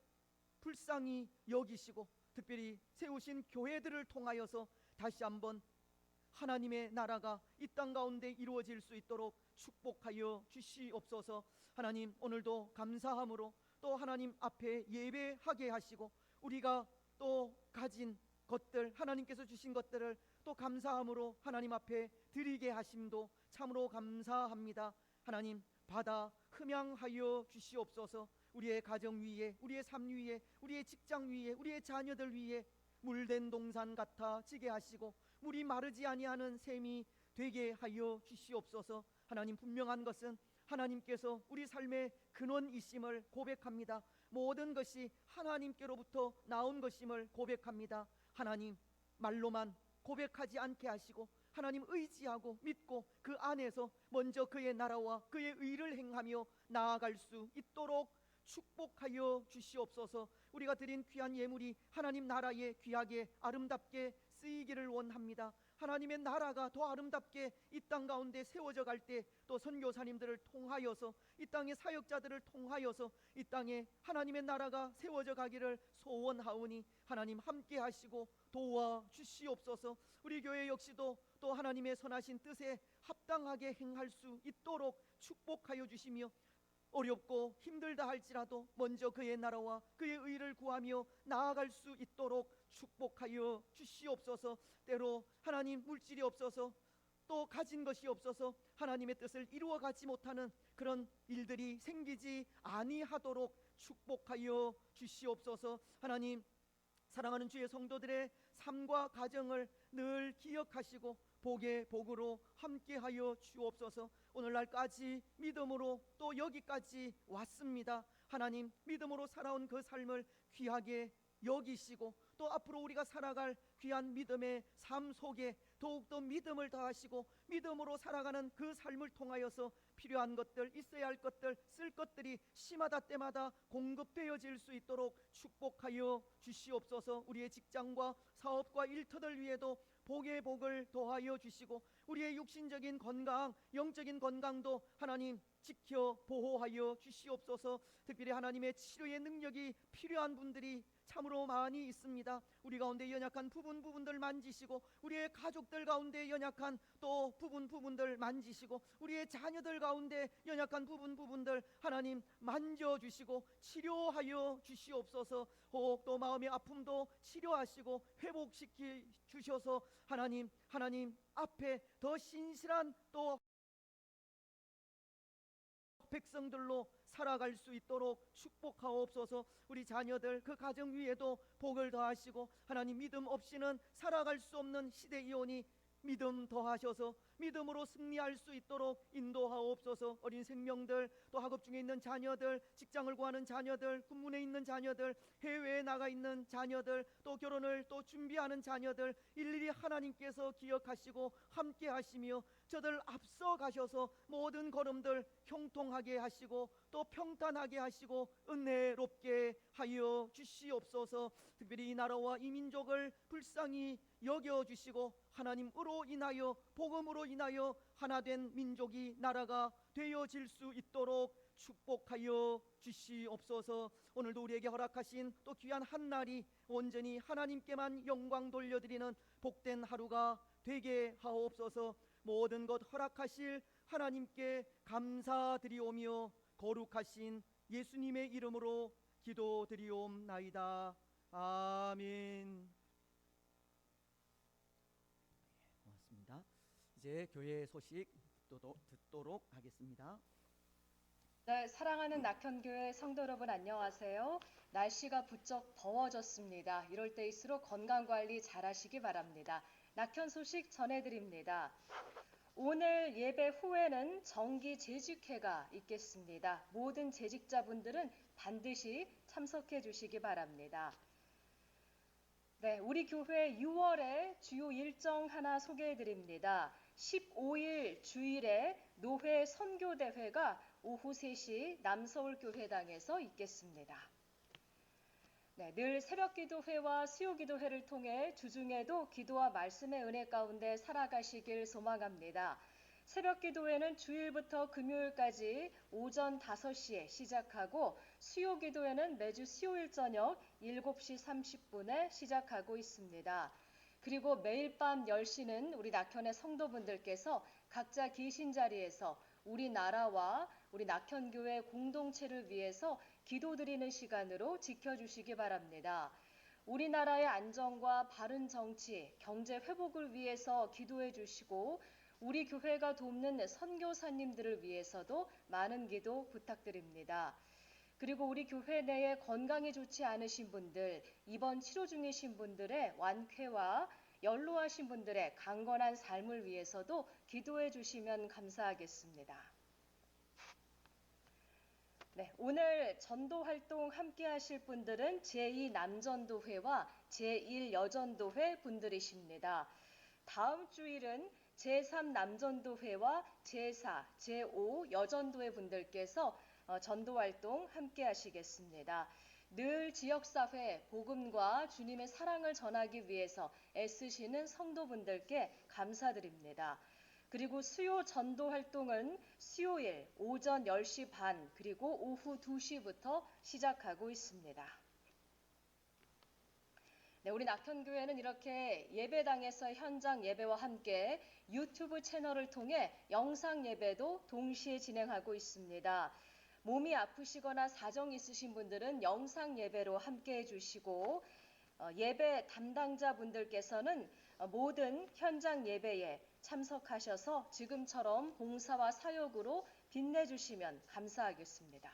불쌍히 여기시고 특별히 세우신 교회들을 통하여서 다시 한번 하나님의 나라가 이 땅 가운데 이루어질 수 있도록 축복하여 주시옵소서. 하나님 오늘도 감사함으로 또 하나님 앞에 예배하게 하시고 우리가 또 가진 것들 하나님께서 주신 것들을 또 감사함으로 하나님 앞에 드리게 하심도 참으로 감사합니다. 하나님 받아 흠양하여 주시옵소서. 우리의 가정 위에 우리의 삶 위에 우리의 직장 위에 우리의 자녀들 위에 물된 동산 같아 지게 하시고 물이 마르지 아니하는 샘이 되게 하여 주시옵소서. 하나님 분명한 것은 하나님께서 우리 삶의 근원이심을 고백합니다. 모든 것이 하나님께로부터 나온 것임을 고백합니다. 하나님 말로만 고백하지 않게 하시고 하나님 의지하고 믿고 그 안에서 먼저 그의 나라와 그의 의를 행하며 나아갈 수 있도록 축복하여 주시옵소서. 우리가 드린 귀한 예물이 하나님 나라에 귀하게 아름답게 쓰이기를 원합니다. 하나님의 나라가 더 아름답게 이 땅 가운데 세워져 갈 때 또 선교사님들을 통하여서 이 땅의 사역자들을 통하여서 이 땅에 하나님의 나라가 세워져 가기를 소원하오니 하나님 함께 하시고 도와 주시옵소서. 우리 교회 역시도 또 하나님의 선하신 뜻에 합당하게 행할 수 있도록 축복하여 주시며 어렵고 힘들다 할지라도 먼저 그의 나라와 그의 의를 구하며 나아갈 수 있도록 축복하여 주시옵소서. 때로 하나님 물질이 없어서 또 가진 것이 없어서 하나님의 뜻을 이루어가지 못하는 그런 일들이 생기지 아니하도록 축복하여 주시옵소서. 하나님 사랑하는 주의 성도들의 삶과 가정을 늘 기억하시고 복의 복으로 함께하여 주옵소서. 오늘날까지 믿음으로 또 여기까지 왔습니다. 하나님, 믿음으로 살아온 그 삶을 귀하게 여기시고 또 앞으로 우리가 살아갈 귀한 믿음의 삶 속에 더욱더 믿음을 더하시고 믿음으로 살아가는 그 삶을 통하여서 필요한 것들, 있어야 할 것들, 쓸 것들이 시마다 때마다 공급되어질 수 있도록 축복하여 주시옵소서. 우리의 직장과 사업과 일터들 위에도 복의 복을 더하여 주시고 우리의 육신적인 건강, 영적인 건강도 하나님 지켜 보호하여 주시옵소서. 특별히 하나님의 치료의 능력이 필요한 분들이 참으로 많이 있습니다. 우리 가운데 연약한 부분들 만지시고 우리의 가족들 가운데 연약한 또 부분들 만지시고 우리의 자녀들 가운데 연약한 부분들 하나님 만져주시고 치료하여 주시옵소서. 혹 또 마음의 아픔도 치료하시고 회복시켜 주셔서 하나님 앞에 더 신실한 또 백성들로 살아갈 수 있도록 축복하옵소서. 우리 자녀들 그 가정 위에도 복을 더하시고 하나님 믿음 없이는 살아갈 수 없는 시대이오니 믿음 더하셔서 믿음으로 승리할 수 있도록 인도하옵소서. 어린 생명들, 또 학업 중에 있는 자녀들, 직장을 구하는 자녀들, 군문에 있는 자녀들, 해외에 나가 있는 자녀들, 또 결혼을 또 준비하는 자녀들 일일이 하나님께서 기억하시고 함께 하시며 저들 앞서 가셔서 모든 걸음들 형통하게 하시고 또 평탄하게 하시고 은혜롭게 하여 주시옵소서. 특별히 이 나라와 이 민족을 불쌍히 여겨주시고 하나님으로 인하여 복음으로 인하여 하나된 민족이 나라가 되어질 수 있도록 축복하여 주시옵소서. 오늘도 우리에게 허락하신 또 귀한 한날이 온전히 하나님께만 영광 돌려드리는 복된 하루가 되게 하옵소서. 모든 것 허락하실 하나님께 감사드리오며 거룩하신 예수님의 이름으로 기도드리옵나이다. 아멘. 고맙습니다. 이제 교회 소식 듣도록 하겠습니다. 네, 사랑하는 낙현교회 성도 여러분 안녕하세요. 날씨가 부쩍 더워졌습니다. 이럴 때일수록 건강관리 잘 하시기 바랍니다. 낙현 소식 전해드립니다. 오늘 예배 후에는 정기 재직회가 있겠습니다. 모든 재직자분들은 반드시 참석해 주시기 바랍니다. 네, 우리 교회 6월에 주요 일정 하나 소개해 드립니다. 15일 주일에 노회 선교대회가 오후 3시 남서울교회당에서 있겠습니다. 네, 늘 새벽기도회와 수요기도회를 통해 주중에도 기도와 말씀의 은혜 가운데 살아가시길 소망합니다. 새벽기도회는 주일부터 금요일까지 오전 5시에 시작하고 수요기도회는 매주 수요일 저녁 7시 30분에 시작하고 있습니다. 그리고 매일 밤 10시는 우리 낙현의 성도분들께서 각자 계신 자리에서 우리나라와 우리 낙현교회 공동체를 위해서 기도드리는 시간으로 지켜주시기 바랍니다. 우리나라의 안정과 바른 정치, 경제 회복을 위해서 기도해 주시고 우리 교회가 돕는 선교사님들을 위해서도 많은 기도 부탁드립니다. 그리고 우리 교회 내에 건강이 좋지 않으신 분들, 입원 치료 중이신 분들의 완쾌와 연로하신 분들의 강건한 삶을 위해서도 기도해 주시면 감사하겠습니다. 네, 오늘 전도 활동 함께 하실 분들은 제2남전도회와 제1여전도회 분들이십니다. 다음 주일은 제3남전도회와 제4, 제5여전도회 분들께서 전도 활동 함께 하시겠습니다. 늘 지역사회, 복음과 주님의 사랑을 전하기 위해서 애쓰시는 성도분들께 감사드립니다. 그리고 수요 전도 활동은 수요일 오전 10시 반 그리고 오후 2시부터 시작하고 있습니다. 네, 우리 낙현교회는 이렇게 예배당에서 현장 예배와 함께 유튜브 채널을 통해 영상 예배도 동시에 진행하고 있습니다. 몸이 아프시거나 사정이 있으신 분들은 영상 예배로 함께 해주시고 예배 담당자분들께서는 모든 현장 예배에 참석하셔서 지금처럼 봉사와 사역으로 빛내주시면 감사하겠습니다.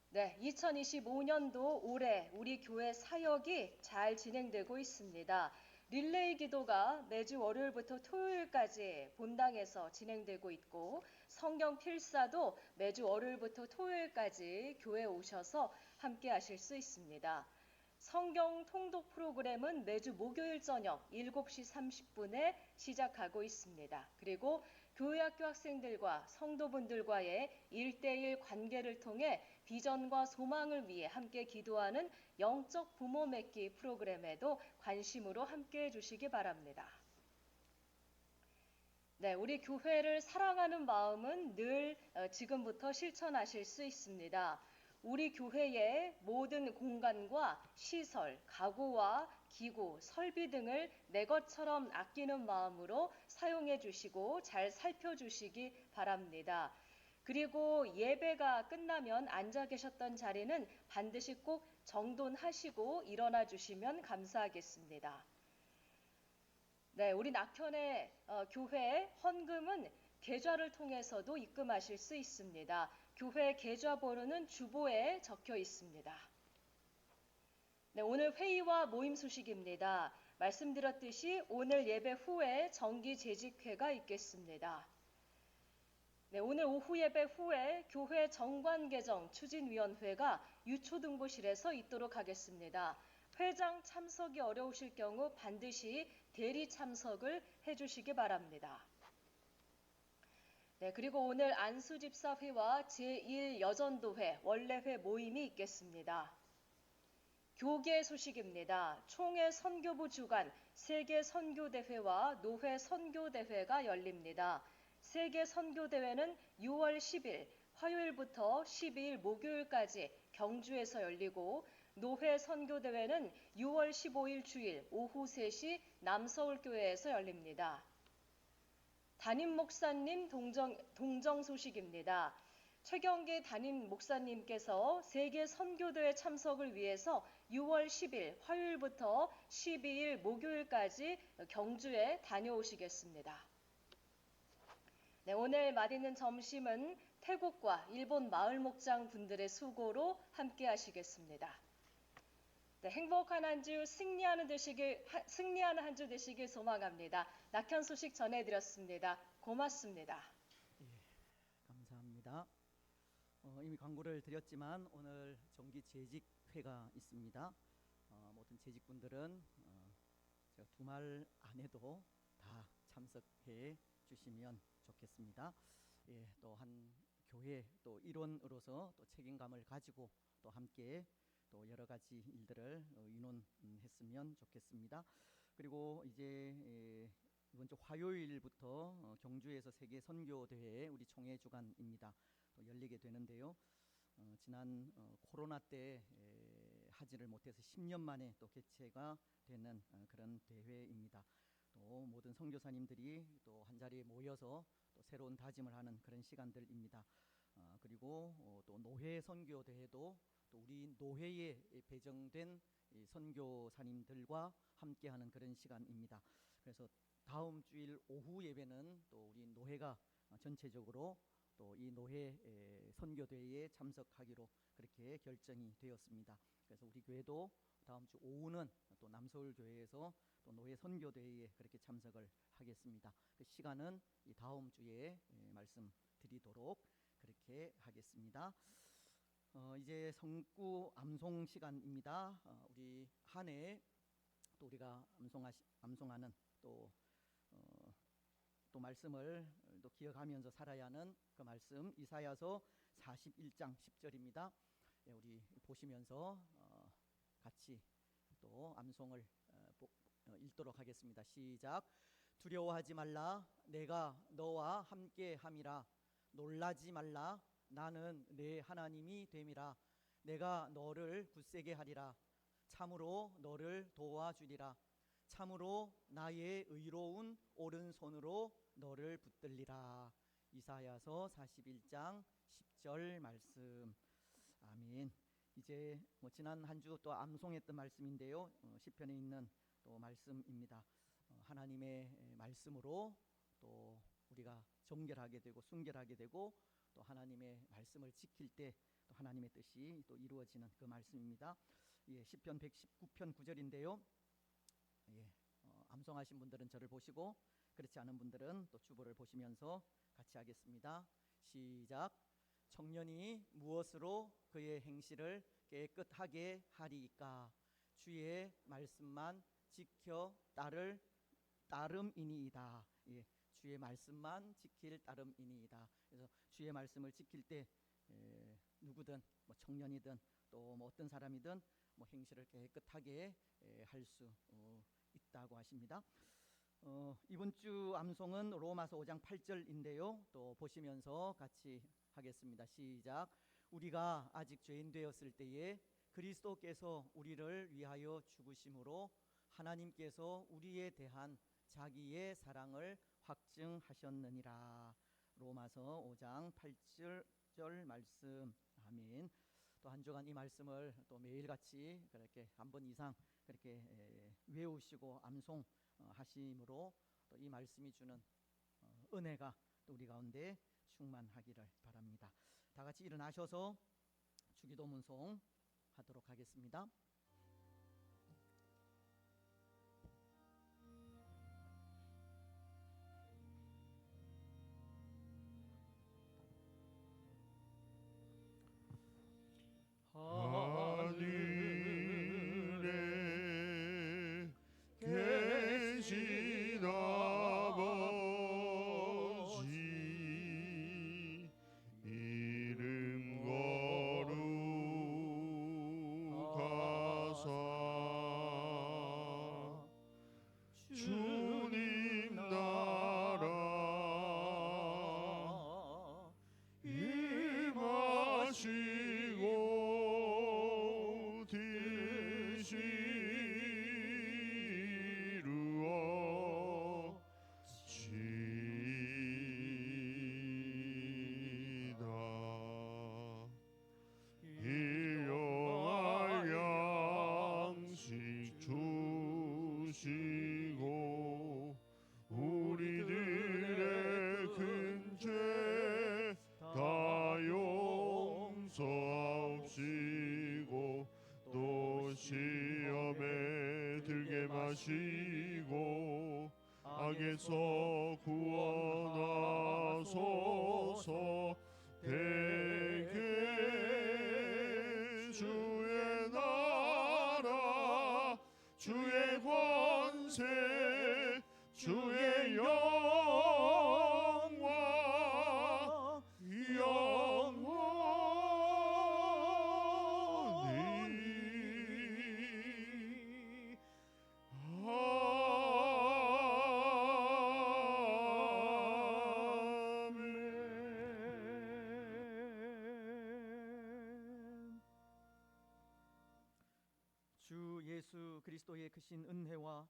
네, 2025년도 올해 우리 교회 사역이 잘 진행되고 있습니다. 릴레이 기도가 매주 월요일부터 토요일까지 본당에서 진행되고 있고 성경 필사도 매주 월요일부터 토요일까지 교회에 오셔서 함께 하실 수 있습니다. 성경 통독 프로그램은 매주 목요일 저녁 7시 30분에 시작하고 있습니다. 그리고 교회학교 학생들과 성도분들과의 1대1 관계를 통해 비전과 소망을 위해 함께 기도하는 영적 부모 맺기 프로그램에도 관심으로 함께 해주시기 바랍니다. 네, 우리 교회를 사랑하는 마음은 늘 지금부터 실천하실 수 있습니다. 우리 교회의 모든 공간과 시설, 가구와 기구, 설비 등을 내 것처럼 아끼는 마음으로 사용해 주시고 잘 살펴주시기 바랍니다. 그리고 예배가 끝나면 앉아 계셨던 자리는 반드시 꼭 정돈하시고 일어나 주시면 감사하겠습니다. 네, 우리 낙현의 교회 헌금은 계좌를 통해서도 입금하실 수 있습니다. 교회 계좌번호는 주보에 적혀 있습니다. 네, 오늘 회의와 모임 소식입니다. 말씀드렸듯이 오늘 예배 후에 정기 재직회가 있겠습니다. 네, 오늘 오후 예배 후에 교회 정관개정 추진위원회가 유초등부실에서 있도록 하겠습니다. 회장 참석이 어려우실 경우 반드시 대리 참석을 해주시기 바랍니다. 네, 그리고 오늘 안수집사회와 제1여전도회 원래회 모임이 있겠습니다. 교계 소식입니다. 총회 선교부 주관 세계 선교대회와 노회 선교대회가 열립니다. 세계 선교대회는 6월 10일 화요일부터 12일 목요일까지 경주에서 열리고 노회 선교대회는 6월 15일 주일 오후 3시 남서울교회에서 열립니다. 담임 목사님 동정 소식입니다. 최경계 담임 목사님께서 세계 선교대회 참석을 위해서 6월 10일 화요일부터 12일 목요일까지 경주에 다녀오시겠습니다. 네, 오늘 맛있는 점심은 태국과 일본 마을 목장 분들의 수고로 함께 하시겠습니다. 네, 행복한 한 주 승리하는 한 주 되시길 소망합니다. 낙현 소식 전해드렸습니다. 고맙습니다. 예, 감사합니다. 이미 광고를 드렸지만 오늘 정기 재직회가 있습니다. 모든 재직분들은 제가 두말 안 해도 다 참석해 주시면 좋겠습니다. 예, 또 한 교회 또 일원으로서 또 책임감을 가지고 또 함께 또 여러 가지 일들을 의논했으면 좋겠습니다. 그리고 이제 이번 주 화요일부터 경주에서 세계 선교 대회 우리 총회 주간입니다. 또 열리게 되는데요. 지난 코로나 때 하지를 못해서 10년 만에 또 개최가 되는 그런 대회입니다. 또 모든 선교사님들이 또 한 자리에 모여서 또 새로운 다짐을 하는 그런 시간들입니다. 그리고 또 노회 선교 대회도 또 우리 노회에 배정된 선교사님들과 함께하는 그런 시간입니다. 그래서 다음 주일 오후 예배는 또 우리 노회가 전체적으로 또 이 노회 선교대회에 참석하기로 그렇게 결정이 되었습니다. 그래서 우리 교회도 다음 주 오후는 또 남서울교회에서 또 노회 선교대회에 그렇게 참석을 하겠습니다. 그 시간은 이 다음 주에 말씀드리도록 그렇게 하겠습니다. 이제 성구 암송 시간입니다. 우리 한 해 또 우리가 암송하는 또 말씀을 또 기억하면서 살아야 하는 그 말씀 이사야서 41장 10절입니다. 예, 우리 보시면서 같이 또 암송을 읽도록 하겠습니다. 시작. 두려워하지 말라 내가 너와 함께 함이라 놀라지 말라 나는 내 하나님이 됨이라 내가 너를 굳세게 하리라 참으로 너를 도와주리라 참으로 나의 의로운 오른손으로 너를 붙들리라. 이사야서 41장 10절 말씀. 아멘. 이제 지난 한 주 또 암송했던 말씀인데요. 시편에 있는 또 말씀입니다. 하나님의 말씀으로 또 우리가 정결하게 되고 순결하게 되고 또 하나님의 말씀을 지킬 때 또 하나님의 뜻이 또 이루어지는 그 말씀입니다. 예, 시편 119편 9절인데요. 예, 암송하신 분들은 저를 보시고 그렇지 않은 분들은 또 주보를 보시면서 같이 하겠습니다. 시작. 청년이 무엇으로 그의 행실을 깨끗하게 하리이까? 주의 말씀만 지켜 따름이니이다. 예, 주의 말씀만 지킬 따름이니이다. 그래서 주의 말씀을 지킬 때 누구든 뭐 청년이든 또 뭐 어떤 사람이든 뭐 행실을 깨끗하게 할 수 있다고 하십니다. 이번 주 암송은 로마서 5장 8절인데요. 또 보시면서 같이 하겠습니다. 시작. 우리가 아직 죄인 되었을 때에 그리스도께서 우리를 위하여 죽으심으로 하나님께서 우리에 대한 자기의 사랑을 확증하셨느니라. 로마서 5장 8절 말씀. 아멘. 또 한 주간 이 말씀을 또 매일같이 그렇게 한 번 이상 그렇게 외우시고 암송 하심으로 또 이 말씀이 주는 은혜가 또 우리 가운데 충만하기를 바랍니다. 다 같이 일어나셔서 주기도 문송 하도록 하겠습니다. 하늘에 계신 아버지 이름 거룩하사 주님 나라 임하시고 이루어지이다. 일용할 양식 주시고 우리들의 큰 죄 다 용서하옵시고 또 시험에 들게 마시고 악에서 구원하소서. 대개 주의 나라 주의 권세 주의 영광 영원히 아멘. 주 예수 그리스도의 크신 은혜와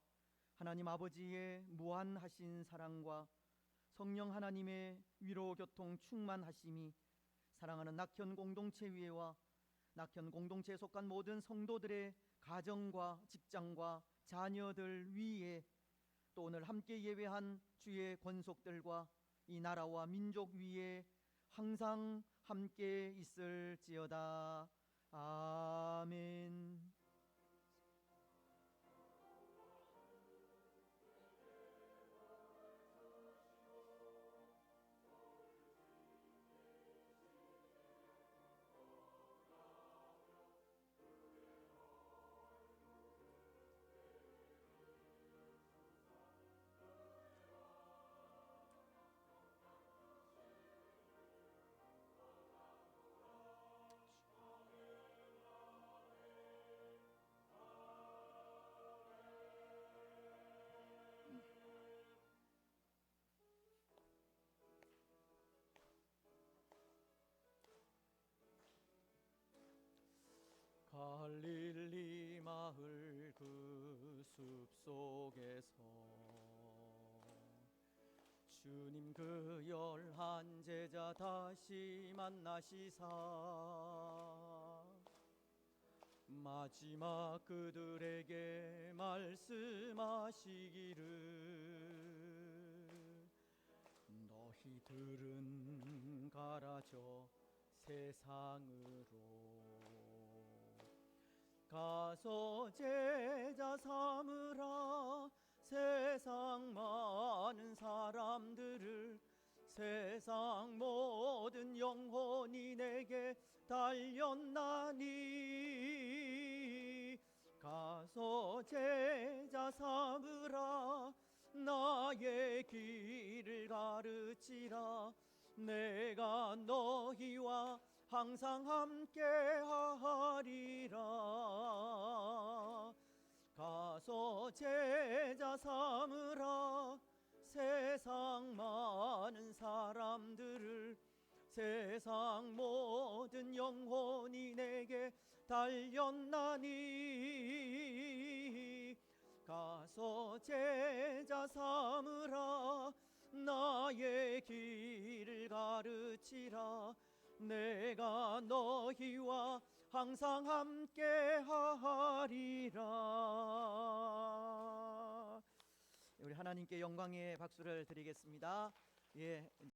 하나님 아버지의 무한하신 사랑과 성령 하나님의 위로 교통 충만하심이 사랑하는 낙현 공동체 위에와 낙현 공동체에 속한 모든 성도들의 가정과 직장과 자녀들 위에 또 오늘 함께 예배한 주의 권속들과 이 나라와 민족 위에 항상 함께 있을지어다. 아멘. 갈릴리 마을 그 숲속에서 주님 그 11 제자 다시 만나시사 마지막 그들에게 말씀하시기를 너희들은 가라 저 세상으로 가서 제자 삼으라 세상 많은 사람들을 세상 모든 영혼이 내게 달렸나니 가서 제자 삼으라 나의 길을 가르치라 내가 너희와 항상 함께 하리라 가서 제자 삼으라 세상 많은 사람들을 세상 모든 영혼이 내게 달렸나니 가서 제자 삼으라 나의 길을 가르치라 내가 너희와 항상 함께 하리라. 우리 하나님께 영광의 박수를 드리겠습니다. 예.